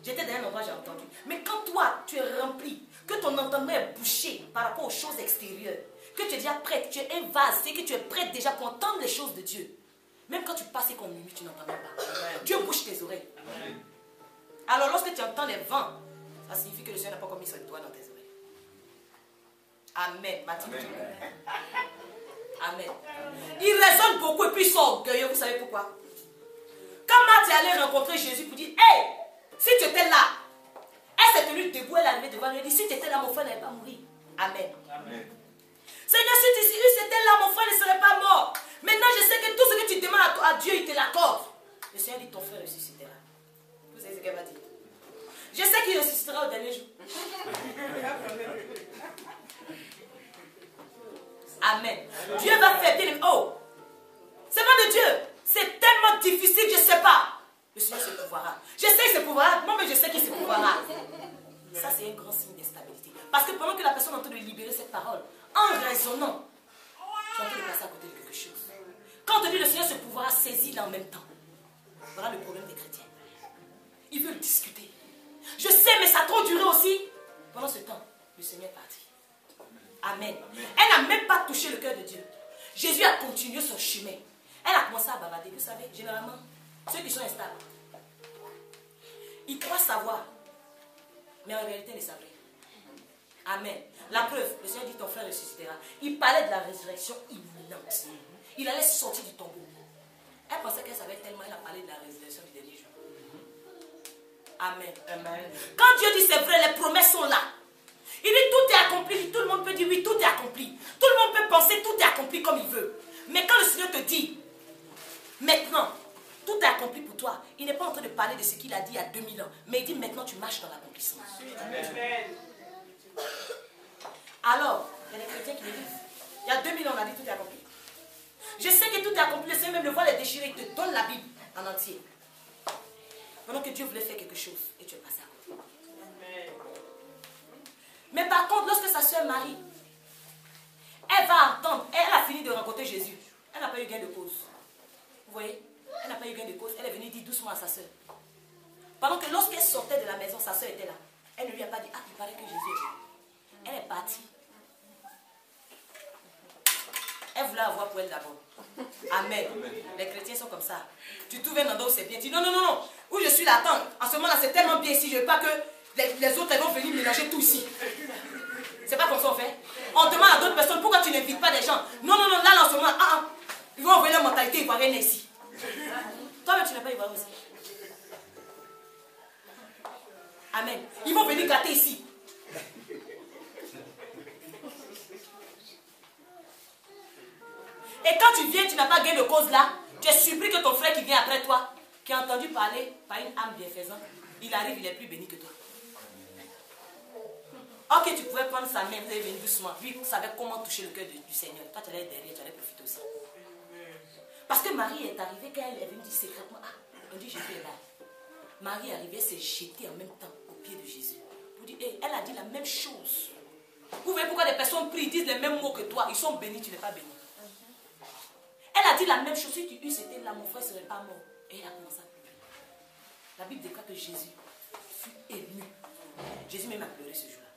J'étais dans un endroit, j'ai entendu. Mais quand toi, tu es rempli, que ton entendement est bouché par rapport aux choses extérieures, que tu es déjà prête, tu es un vase, c'est que tu es prête déjà pour entendre les choses de Dieu. Même quand tu passes et qu'on murmure, tu n'entends même pas. Dieu bouche tes oreilles. Alors, lorsque tu entends les vents, ça signifie que le Seigneur n'a pas mis son doigt dans tes oreilles. Amen. Amen. Il raisonne beaucoup et puis ils sont orgueilleux. Vous savez pourquoi? Quand Marthe est allée rencontrer Jésus pour dire, hey, si tu étais là, elle s'est tenue debout, elle est arrivée devant lui, elle dit, si tu étais là, mon frère n'allait pas mourir. Amen. Amen. Seigneur, si tu étais là, mon frère ne serait pas mort. Maintenant, je sais que tout ce que tu demandes à Dieu, il te l'accorde. Le Seigneur dit, ton frère ressuscitera. Vous savez ce qu'elle m'a dit? Je sais qu'il ressuscitera au dernier jour. Amen. Dieu va faire bien. Oh, c'est pas de Dieu. C'est tellement difficile, je ne sais pas. Le Seigneur se pouvoira. Je sais qu'il se pouvoira. Moi, mais je sais qu'il se pouvoira. Ça, c'est un grand signe d'instabilité. Parce que pendant que la personne est en train de libérer cette parole, en raisonnant, tu es en train de passer à côté de quelque chose. Quand on te dit le Seigneur se pouvoira, saisis-le en même temps. Voilà le problème des chrétiens. Ils veulent discuter. Je sais, mais ça a trop duré aussi. Pendant ce temps, le Seigneur est parti. Amen. Elle n'a même pas touché le cœur de Dieu. Jésus a continué son chemin. Elle a commencé à bavarder. Vous savez, généralement, ceux qui sont instables, ils croient savoir, mais en réalité, ils ne savent rien. Amen. La preuve, le Seigneur dit ton frère ressuscitera. Il parlait de la résurrection imminente. Il allait sortir du tombeau. Elle pensait qu'elle savait tellement, elle a parlé de la résurrection du dernier jour. Amen. Amen. Quand Dieu dit c'est vrai, les promesses sont là. Il dit tout est accompli. Tout le monde peut dire oui, tout est accompli. Tout le monde peut penser tout est accompli comme il veut. Mais quand le Seigneur te dit maintenant, tout est accompli pour toi, il n'est pas en train de parler de ce qu'il a dit il y a 2000 ans. Mais il dit maintenant tu marches dans l'accomplissement. Alors, il y a des chrétiens qui me disent il y a 2000 ans on a dit tout est accompli. Je sais que tout est accompli. Le Seigneur même le voit les déchirer. Il te donne la Bible en entier. Pendant que Dieu voulait faire quelque chose et tu es passé à côté. Mais par contre, lorsque sa soeur Marie, elle va entendre, elle a fini de rencontrer Jésus. Elle n'a pas eu gain de cause. Vous voyez? Elle n'a pas eu gain de cause. Elle est venue dire doucement à sa soeur. Pendant que lorsqu'elle sortait de la maison, sa soeur était là. Elle ne lui a pas dit, ah, il paraît que Jésus est là. Elle est partie. Elle voulait avoir pour elle d'abord. Amen. Les chrétiens sont comme ça. Tu trouves un endroit où c'est bien. Tu dis non, non, non, non. Où je suis là, attends. En ce moment-là, c'est tellement bien ici. Je ne veux pas que les autres vont venir mélanger tout ici. C'est pas comme ça on fait. On demande à d'autres personnes pourquoi tu n'invites pas des gens. Non, non, non, là, en ce moment, ils vont envoyer leur mentalité ivoirienne ici. Toi-même, tu n'es pas ivoirien aussi. Amen. Ils vont venir gâter ici. Et quand tu viens, tu n'as pas gain de cause là. Tu es surpris que ton frère qui vient après toi, qui a entendu parler par une âme bienfaisante, il arrive, il est plus béni que toi. Ok, tu pouvais prendre sa main, tu venir doucement. Lui, il savait comment toucher le cœur du Seigneur. Toi, tu allais derrière, tu allais profiter aussi. Parce que Marie est arrivée, quand elle est venue dire secrètement, ah, on dit Jésus est là. Marie est arrivée, s'est jetée en même temps au pied de Jésus. Pour dire, hey, elle a dit la même chose. Vous voyez pourquoi des personnes prient, disent les mêmes mots que toi. Ils sont bénis, tu n'es pas béni. Elle a dit la même chose. Si tu eusses été là, mon frère ne serait pas mort. Et elle a commencé à pleurer. La Bible déclare que Jésus fut ému. Jésus même a pleuré ce jour-là.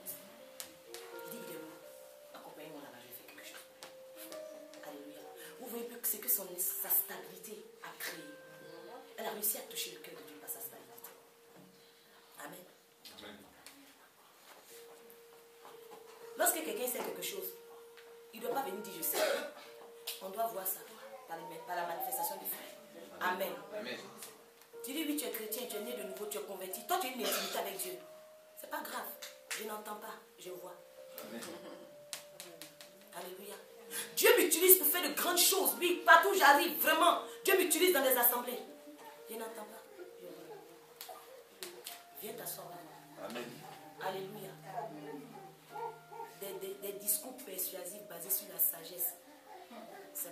Il dit, il est où? Accompagnez-moi là-bas, je vais faire quelque chose. Alléluia. Vous voyez ce que sa stabilité a créé. Elle a réussi à toucher le cœur de Dieu par sa stabilité. Amen. Amen. Lorsque quelqu'un sait quelque chose, il ne doit pas venir dire je sais. On doit voir ça par la manifestation du frère. Amen. Amen. Tu dis oui, tu es chrétien, tu es né de nouveau, tu es converti. Toi, tu as une intimité avec Dieu. C'est pas grave. Je n'entends pas, je vois. Amen. Alléluia. Dieu m'utilise pour faire de grandes choses. Oui, partout où j'arrive, vraiment. Dieu m'utilise dans les assemblées. Je n'entends pas, je vois. Viens t'asseoir. Amen. Alléluia.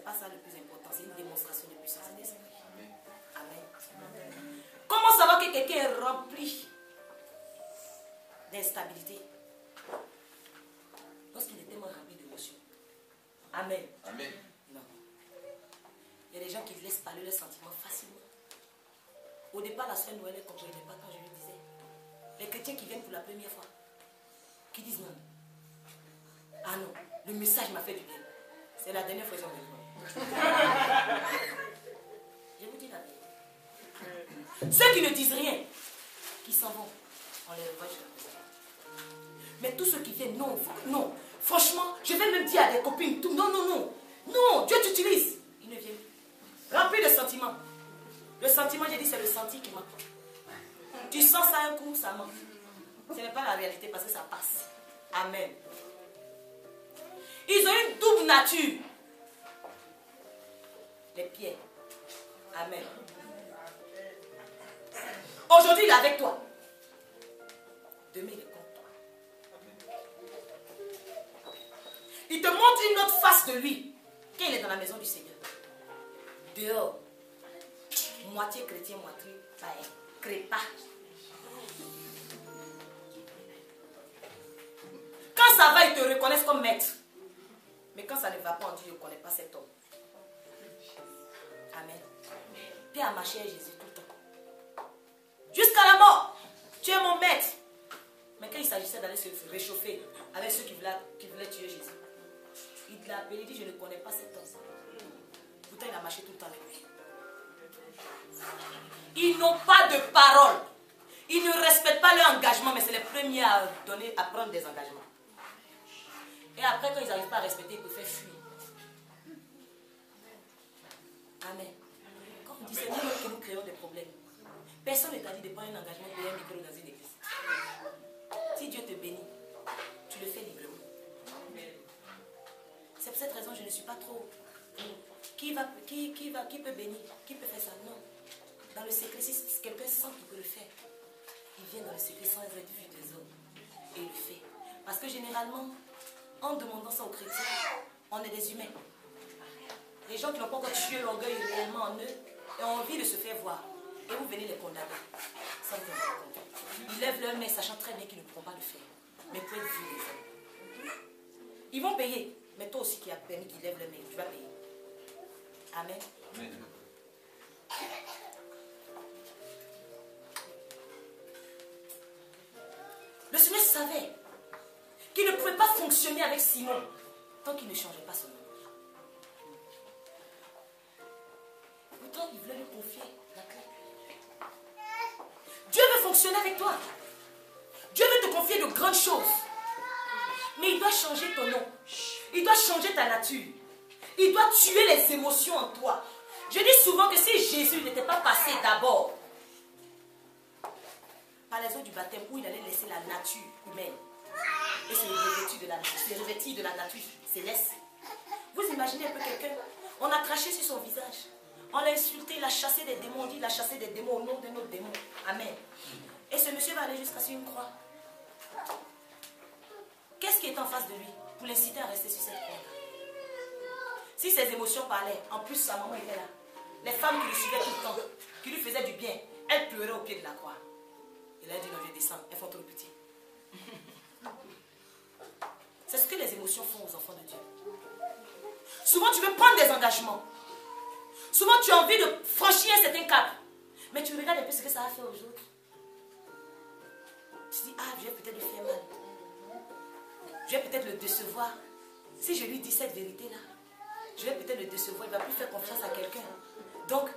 pas ça le plus important, c'est une démonstration de puissance d'esprit. Amen. Comment savoir que quelqu'un est rempli d'instabilité? Lorsqu'il est tellement rempli d'émotions. Amen. Amen. Non. Il y a des gens qui laissent parler leurs sentiments facilement. Au départ, la sœur Noël ne comprenait pas quand je lui disais. Les chrétiens qui viennent pour la première fois, qui disent non. Ah non, le message m'a fait du bien. C'est la dernière fois que j'en ai. Je vous dis la vérité. Ceux qui ne disent rien, qui s'en vont, on les revoit jusqu'à présent. Mais tous ceux qui viennent, non, non. Franchement, je vais même dire à des copines, tout, non, non, non. Non, Dieu t'utilise. Ils ne viennent plus. Remplis de sentiments. Le sentiment, j'ai dit, c'est le senti qui manque. Tu sens ça un coup, ça manque. Ce n'est pas la réalité parce que ça passe. Amen. Ils ont une double nature. Les pieds. Amen. Aujourd'hui, il est avec toi. Demain, il est contre toi. Il te montre une autre face de lui quand il est dans la maison du Seigneur. Dehors, moitié chrétien, moitié païen. Crépa. Quand ça va, ils te reconnaissent comme maître. Mais quand ça ne va pas, on dit, je ne connais pas cet homme. Amen. Puis à marcher à Jésus tout le temps. Jusqu'à la mort. Tu es mon maître. Mais quand il s'agissait d'aller se réchauffer avec ceux qui voulaient tuer Jésus, il l'a appelé, il dit, je ne connais pas cet homme. Pourtant, il a marché tout le temps avec lui. Ils n'ont pas de parole. Ils ne respectent pas leur engagement, mais c'est les premiers à prendre des engagements. Et après, quand ils n'arrivent pas à respecter, ils préfèrent fuir. Amen. Quand on dit c'est nous que nous créons des problèmes, personne ne t'a dit de prendre un engagement de un micro dans une église. Si Dieu te bénit, tu le fais librement. C'est pour cette raison que je ne suis pas trop. Qui peut bénir? Qui peut faire ça? Non. Dans le secret, si quelqu'un sent qu'il peut le faire, il vient dans le secret sans être vu des hommes. Et il le fait. Parce que généralement, en demandant ça aux chrétiens, on est des humains. Les gens qui n'ont pas encore tué l'orgueil réellement en eux et ont envie de se faire voir. Et vous venez les condamner. Ça vous rend compte. Ils lèvent leurs mains sachant très bien qu'ils ne pourront pas le faire. Mais pour être vus des hommes. Ils vont payer. Mais toi aussi qui as permis qu'ils lèvent leurs mains, tu vas payer. Amen. Amen. Le Seigneur savait qu'il ne pouvait pas fonctionner avec Simon tant qu'il ne changeait pas son nom. Pourtant, il voulait lui confier la clé. Dieu veut fonctionner avec toi. Dieu veut te confier de grandes choses. Mais il doit changer ton nom. Il doit changer ta nature. Il doit tuer les émotions en toi. Je dis souvent que si Jésus n'était pas passé d'abord par les eaux du baptême où il allait laisser la nature humaine et se revêtir de la nature céleste. Vous imaginez un peu quelqu'un, on a craché sur son visage, on l'a insulté, il a chassé des démons, on dit il a chassé des démons au nom de nos démons. Amen. Et ce monsieur va aller jusqu'à sur une croix. Qu'est-ce qui est en face de lui pour l'inciter à rester sur cette croix? Si ses émotions parlaient, en plus sa maman était là. Les femmes qui le suivaient tout le temps, qui lui faisaient du bien, elles pleuraient au pied de la croix. Il a dit non, je descends, elles font trop pitié. C'est ce que les émotions font aux enfants de Dieu. Souvent tu veux prendre des engagements. Souvent tu as envie de franchir un certain cap. Mais tu regardes un peu ce que ça a fait aux autres. Tu dis, ah, je vais peut-être lui faire mal. Je vais peut-être le décevoir. Si je lui dis cette vérité-là, je vais peut-être le décevoir. Il ne va plus faire confiance à quelqu'un. Donc,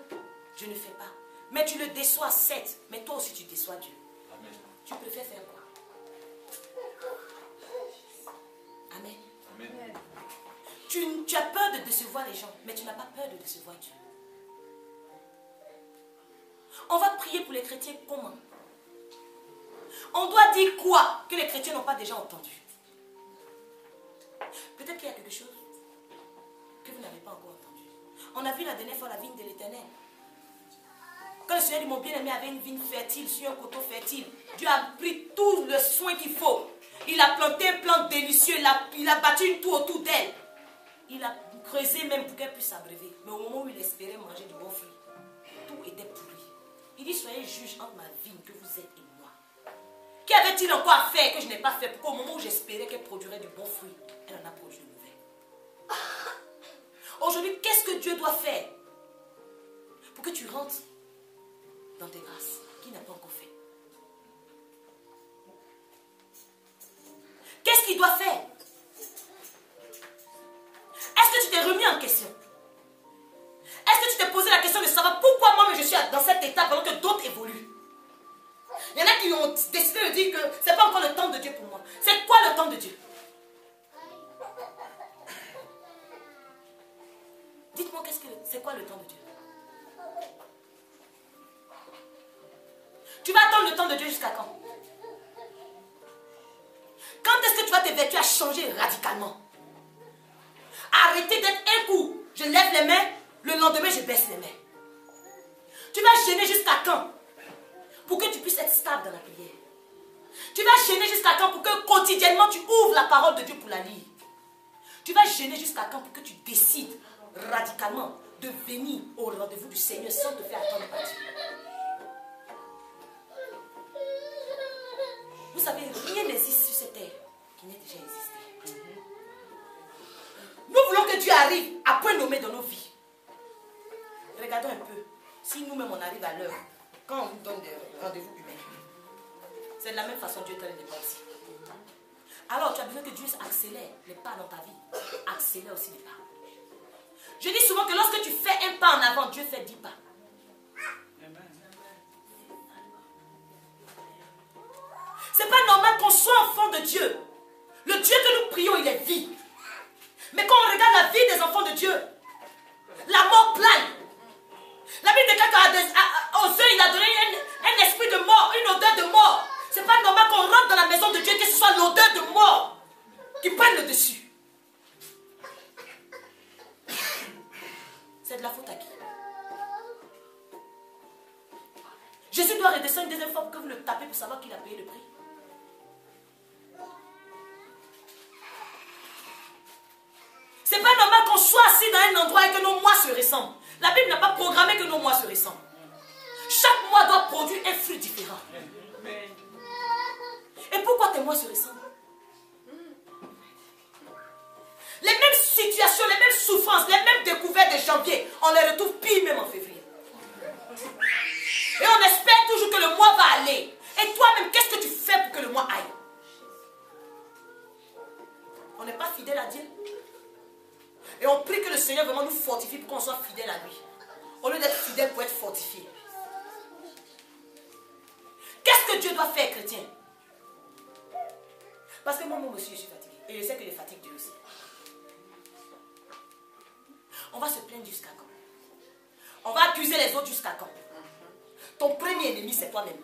je ne fais pas. Mais tu le déçois, certes. Mais toi aussi, tu déçois Dieu. Amen. Tu préfères faire quoi? Amen. Amen. Tu as peur de décevoir les gens, mais tu n'as pas peur de décevoir Dieu. On va prier pour les chrétiens comment? On doit dire quoi que les chrétiens n'ont pas déjà entendu? Peut-être qu'il y a quelque chose que vous n'avez pas encore entendu. On a vu la dernière fois la vigne de l'Éternel. Quand le Seigneur dit mon bien-aimé avait une vigne fertile sur un coteau fertile, Dieu a pris tout le soin qu'il faut. Il a planté un plant délicieux, il a battu une tour autour d'elle. Il a creusé même pour qu'elle puisse s'abreuver. Mais au moment où il espérait manger du bon fruit, tout était pourri. Il dit, soyez juges entre ma vigne que vous êtes et moi. Qu'avait-il encore à faire que je n'ai pas fait pour qu'au moment où j'espérais qu'elle produirait du bon fruit, elle en a produit de mauvais. Aujourd'hui, qu'est-ce que Dieu doit faire pour que tu rentres dans tes grâces qu'il n'a pas encore fait? Qu'est-ce qu'il doit faire? Est-ce que tu t'es remis en question? Est-ce que tu t'es posé la question de savoir pourquoi moi je suis dans cet état pendant que d'autres évoluent? Il y en a qui ont décidé de dire que ce n'est pas encore le temps de Dieu pour moi. C'est quoi le temps de Dieu? Dites-moi, c'est quoi le temps de Dieu? Tu vas attendre le temps de Dieu jusqu'à quand? Quand est-ce que tu vas t'évertuer à changer radicalement? Arrêtez d'être un coup. Je lève les mains, le lendemain je baisse les mains. Tu vas gêner jusqu'à quand? Pour que tu puisses être stable dans la prière. Tu vas gêner jusqu'à quand pour que quotidiennement tu ouvres la parole de Dieu pour la lire. Tu vas gêner jusqu'à quand pour que tu décides radicalement de venir au rendez-vous du Seigneur sans te faire attendre par Dieu. Vous savez, rien n'existe sur cette terre qui n'ait déjà existé. Nous voulons que Dieu arrive à point nommé dans nos vies. Regardons un peu. Si nous-mêmes on arrive à l'heure, quand on nous donne des rendez-vous humains, c'est de la même façon Dieu te les pas aussi. Alors tu as besoin que Dieu accélère les pas dans ta vie. Accélère aussi les pas. Je dis souvent que lorsque tu fais un pas en avant, Dieu fait 10 pas. C'est pas normal qu'on soit enfant de Dieu. Le Dieu que nous prions, il est vie. Mais quand on regarde la vie des enfants de Dieu, la mort plane. La Bible déclare qu'aux yeux, il a donné un esprit de mort, une odeur de mort. C'est pas normal qu'on rentre dans la maison de Dieu, que ce soit l'odeur de mort qui prenne le dessus. C'est de la faute à qui? Jésus doit redescendre une deuxième fois pour que vous le tapez pour savoir qu'il a payé le prix. C'est pas normal qu'on soit assis dans un endroit et que nos mois se ressemblent. La Bible n'a pas programmé que nos mois se ressemblent. Chaque mois doit produire un fruit différent. Et pourquoi tes mois se ressemblent? Les mêmes situations, les mêmes souffrances, les mêmes découvertes de janvier, on les retrouve pire même en février. Et on espère toujours que le mois va aller. Et toi-même, qu'est-ce que tu fais pour que le mois aille? On n'est pas fidèle à Dieu. Et on prie que le Seigneur vraiment nous fortifie pour qu'on soit fidèle à lui. Au lieu d'être fidèle pour être fortifié. Qu'est-ce que Dieu doit faire, chrétien? Parce que moi aussi, je suis fatigué. Et je sais que je fatigue Dieu aussi. On va se plaindre jusqu'à quand? On va accuser les autres jusqu'à quand? Ton premier ennemi, c'est toi-même.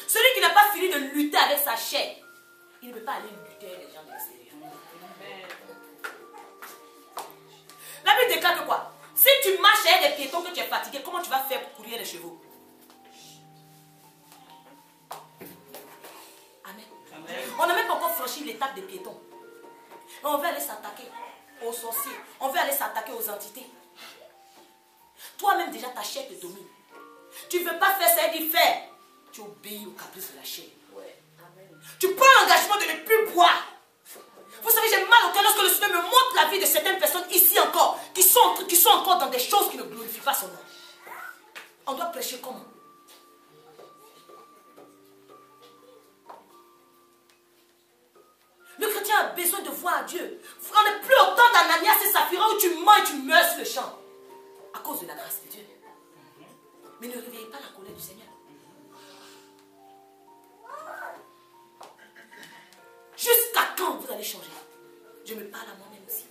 Celui qui n'a pas fini de lutter avec sa chair, il ne peut pas aller lutter avec les gens de l'extérieur. La Bible déclare que quoi? Si tu marches avec des piétons que tu es fatigué, comment tu vas faire pour courir les chevaux? Amen. On n'a même pas encore franchi l'étape des piétons. Et on veut aller s'attaquer aux sorciers. On veut aller s'attaquer aux entités. Toi-même déjà ta chair te domine. Tu ne veux pas faire ça et dit faire. Tu obéis aux caprices de la chair. Tu prends l'engagement de ne plus boire. Vous savez, j'ai mal au cœur lorsque le Seigneur me montre la vie de certaines personnes ici encore, qui sont encore dans des choses qui ne glorifient pas son nom. On doit prêcher comment? Le chrétien a besoin de voir Dieu. On n'est plus au temps d'Ananias et Saphira où tu mens et tu meurs sur le champ. À cause de la grâce de Dieu. Mais ne réveillez pas la colère du Seigneur. Jusqu'à quand vous allez changer? Je me parle à moi-même aussi.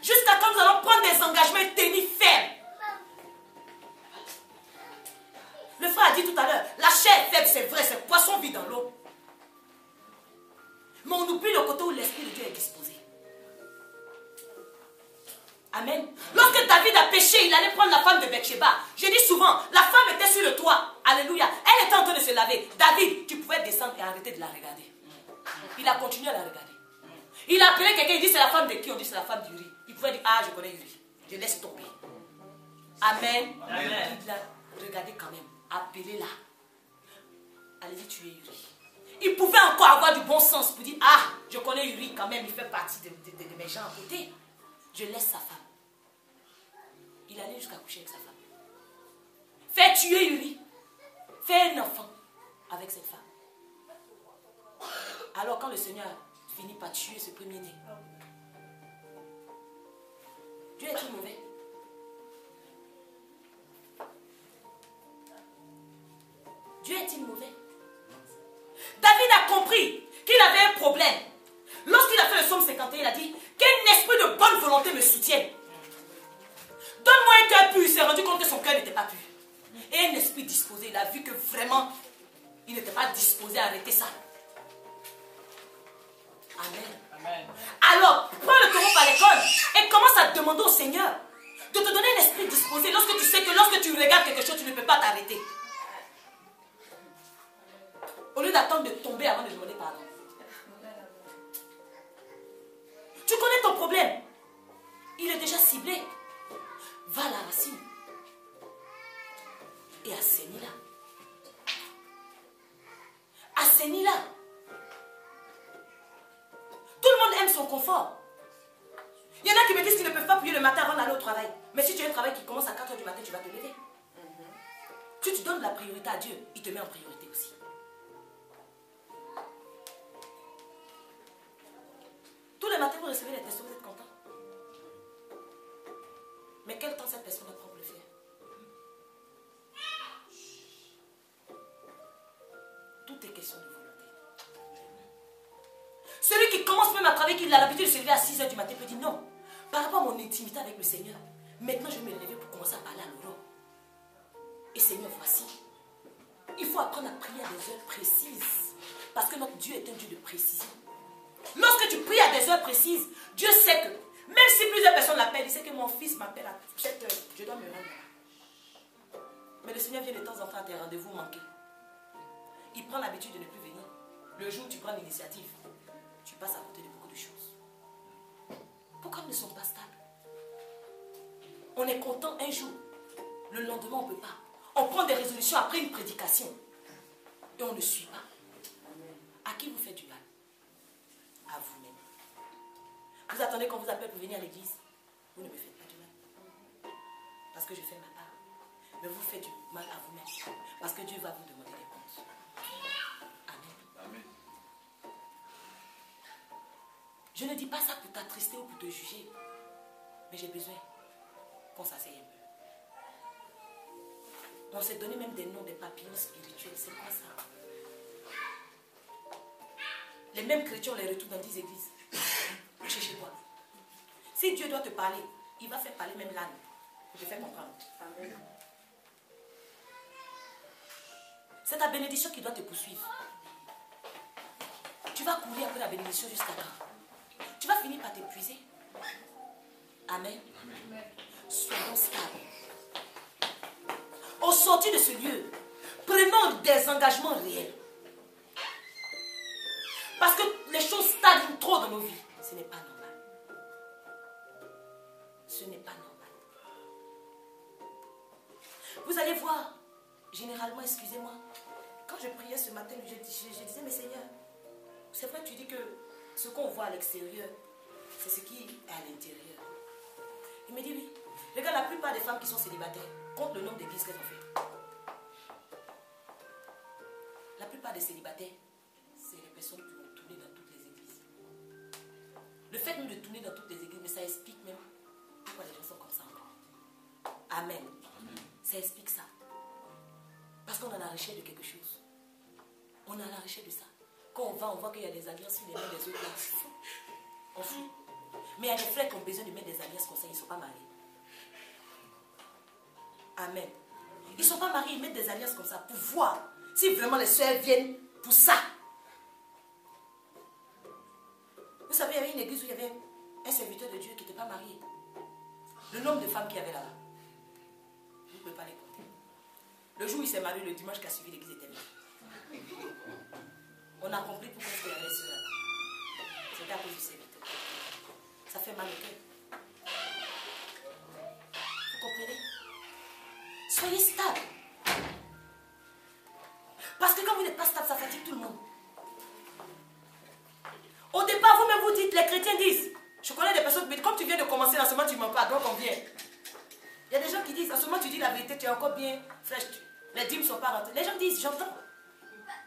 Jusqu'à quand nous allons prendre des engagements et tenir ferme? Le frère a dit tout à l'heure, la chair est faible, c'est vrai, c'est poisson vit dans l'eau. Mais on oublie le côté où l'Esprit de Dieu est disposé. Amen. Lorsque David a péché, il allait prendre la femme de Bathsheba. Je dis souvent, la femme était sur le toit. Alléluia. Elle était en train de se laver. David, tu pouvais descendre et arrêter de la regarder. Il a continué à la regarder. Il a appelé quelqu'un, il dit c'est la femme de qui? On dit c'est la femme d'Uri. Il pouvait dire, ah je connais Uri. Je laisse tomber. Amen. Amen. Il l'a regardé quand même. Appelez-la. Allez-y tuer Uri. Il pouvait encore avoir du bon sens pour dire, ah je connais Uri quand même, il fait partie de mes gens à côté. Je laisse sa femme. Il allait jusqu'à coucher avec sa femme. Fais tuer Uri. Fais un enfant avec cette femme. Alors quand le Seigneur finit par tuer ce premier-né, Dieu est-il mauvais? Dieu est-il mauvais? David a compris qu'il avait un problème. Lorsqu'il a fait le psaume 51, il a dit qu'un esprit de bonne volonté me soutienne. Donne-moi un cœur pur. Il s'est rendu compte que son cœur n'était pas pur. Et un esprit disposé, il a vu que vraiment, il n'était pas disposé à arrêter ça. Amen. Amen. Alors, prends le taureau par les cornes et commence à demander au Seigneur de te donner un esprit disposé lorsque tu sais que lorsque tu regardes quelque chose, tu ne peux pas t'arrêter. Au lieu d'attendre de tomber avant de demander pardon. Tu connais ton problème. Il est déjà ciblé. Va à la racine. Et assainis-la. Assainis-la. Tout le monde aime son confort. Il y en a qui me disent qu'ils ne peuvent pas prier le matin avant d'aller au travail. Mais si tu as un travail qui commence à 4 h du matin, tu vas te lever. Si tu donnes la priorité à Dieu, il te met en priorité aussi. Tous les matins, vous recevez les textos, vous êtes content. Mais quel temps cette personne va prendre pour le faire? Tout est question de volonté. Celui qui commence même à travailler, qui a l'habitude de se lever à 6 h du matin, peut dire non. Par rapport à mon intimité avec le Seigneur, maintenant je vais me lever pour commencer à parler à l'aurore. Et Seigneur, voici. Il faut apprendre à prier à des heures précises. Parce que notre Dieu est un Dieu de précision. Lorsque tu pries à des heures précises, Dieu sait que, même si plusieurs personnes l'appellent, il sait que mon fils m'appelle à cette heure, je dois me rendre. Mais le Seigneur vient de temps en temps à tes rendez-vous manqués. Il prend l'habitude de ne plus venir. Le jour où tu prends l'initiative, tu passes à côté de beaucoup de choses. Pourquoi nous ne sommes pas stables? On est content un jour, le lendemain on ne peut pas. On prend des résolutions après une prédication et on ne suit pas. À qui vous faites du mal? À vous-même. Vous attendez qu'on vous appelle pour venir à l'église? Vous ne me faites pas du mal. Parce que je fais ma part. Mais vous faites du mal à vous-même. Parce que Dieu va vous demander des comptes. Amen. Amen. Je ne dis pas ça pour t'attrister ou pour te juger. Mais j'ai besoin qu'on s'asseye un peu. On s'est donné même des noms, des papillons spirituels. C'est quoi ça? Les mêmes chrétiens, on les retrouve dans 10 églises. Chez toi. Si Dieu doit te parler, il va faire parler même l'âne. Je te fais comprendre. Amen. C'est ta bénédiction qui doit te poursuivre. Tu vas courir après la bénédiction jusqu'à quand? Tu vas finir par t'épuiser. Amen. Amen. Soyons stables. Au sortir de ce lieu, prenons des engagements réels. Parce que les choses stagnent trop dans nos vies. Ce n'est pas normal. Ce n'est pas normal. Vous allez voir, généralement, excusez-moi, quand je priais ce matin, je disais, mais Seigneur, c'est vrai que tu dis que ce qu'on voit à l'extérieur, c'est ce qui est à l'intérieur. Il me dit oui. Regarde, la plupart des femmes qui sont célibataires, compte le nombre d'églises qu'elles ont fait. La plupart des célibataires, c'est les personnes qui vont tourner dans toutes les églises. Le fait même de tourner dans toutes les églises, mais ça explique même pourquoi les gens sont comme ça encore. Amen. Amen. Ça explique ça. Parce qu'on a la recherche de quelque chose. On a la recherche de ça. Quand on va, on voit qu'il y a des alliances sur les mains des autres. On fout. Mais il y a des frères qui ont besoin de mettre des alliances comme ça, ils ne sont pas mariés. Amen. Ils ne sont pas mariés, ils mettent des alliances comme ça pour voir si vraiment les soeurs viennent pour ça. Vous savez, il y avait une église où il y avait un serviteur de Dieu qui n'était pas marié. Le nombre de femmes qu'il y avait là-bas, vous ne pouvez pas les compter. Le jour où il s'est marié, le dimanche qui a suivi, l'église était là. On a compris pourquoi il y avait cela. C'était à cause du serviteur. Ça fait mal au cœur. Vous comprenez? Soyez stable. Parce que quand vous n'êtes pas stable, ça fatigue tout le monde. Au départ, vous-même vous dites, les chrétiens disent, je connais des personnes, mais comme tu viens de commencer dans ce moment, tu ne mens pas, donc on vient. Il y a des gens qui disent, en ce moment tu dis la vérité, tu es encore bien fraîche, les dîmes ne sont pas rentrées. Les gens disent, j'entends.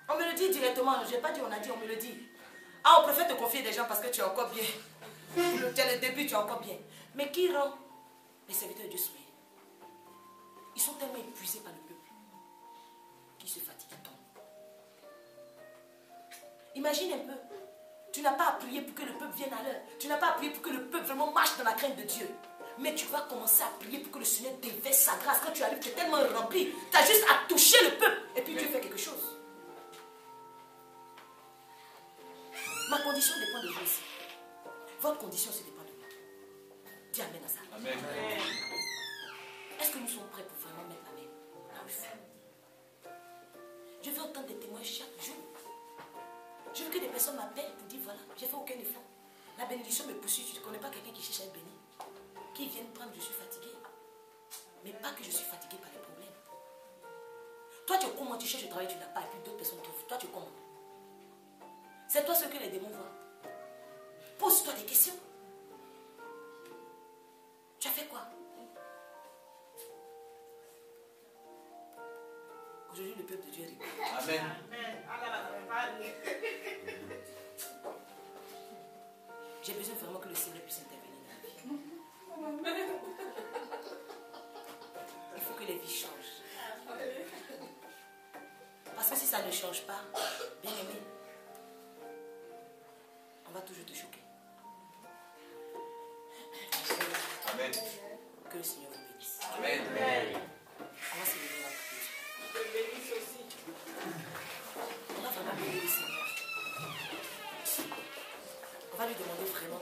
On me le dit directement, je n'ai pas dit, on a dit, on me le dit. Ah, on préfère te confier des gens parce que tu es encore bien. Tu es le début, tu es encore bien. Mais qui rend les serviteurs de Dieu souillés? Ils sont tellement épuisés par le peuple qu'ils se fatiguent. Imagine un peu. Tu n'as pas à prier pour que le peuple vienne à l'heure. Tu n'as pas à prier pour que le peuple vraiment marche dans la crainte de Dieu. Mais tu vas commencer à prier pour que le Seigneur déverse sa grâce. Quand tu arrives, tu es tellement rempli. Tu as juste à toucher le peuple. Et puis Dieu fait quelque chose. Ma condition dépend de vous aussi. Votre condition, ça dépend de moi. Dis Amen à ça. Amen. Est-ce que nous sommes prêts pour vraiment mettre la main là où il faut? Je veux entendre des témoins chaque jour. Je veux que des personnes m'appellent pour dire voilà, j'ai fait aucun effort. La bénédiction me poursuit. Tu ne connais pas quelqu'un qui cherche à être béni? Qui vient me prendre, je suis fatigué. Mais pas que je suis fatigué par les problèmes. Toi, tu es comment? Tu cherches, tu travailles, tu n'as pas. Et puis d'autres personnes trouvent. Toi, tu es comment? C'est toi ce que les démons voient. Pose-toi des questions. Tu as fait quoi? Aujourd'hui, le peuple de Dieu rigole. Amen. J'ai besoin vraiment que le Seigneur puisse intervenir dans la vie. Il faut que les vies changent. Parce que si ça ne change pas, bien aimé, on va toujours te choquer. Amen. Que le Seigneur vous bénisse. Amen. On va se lever, on va prier. On va vraiment bénir le Seigneur. On va lui demander vraiment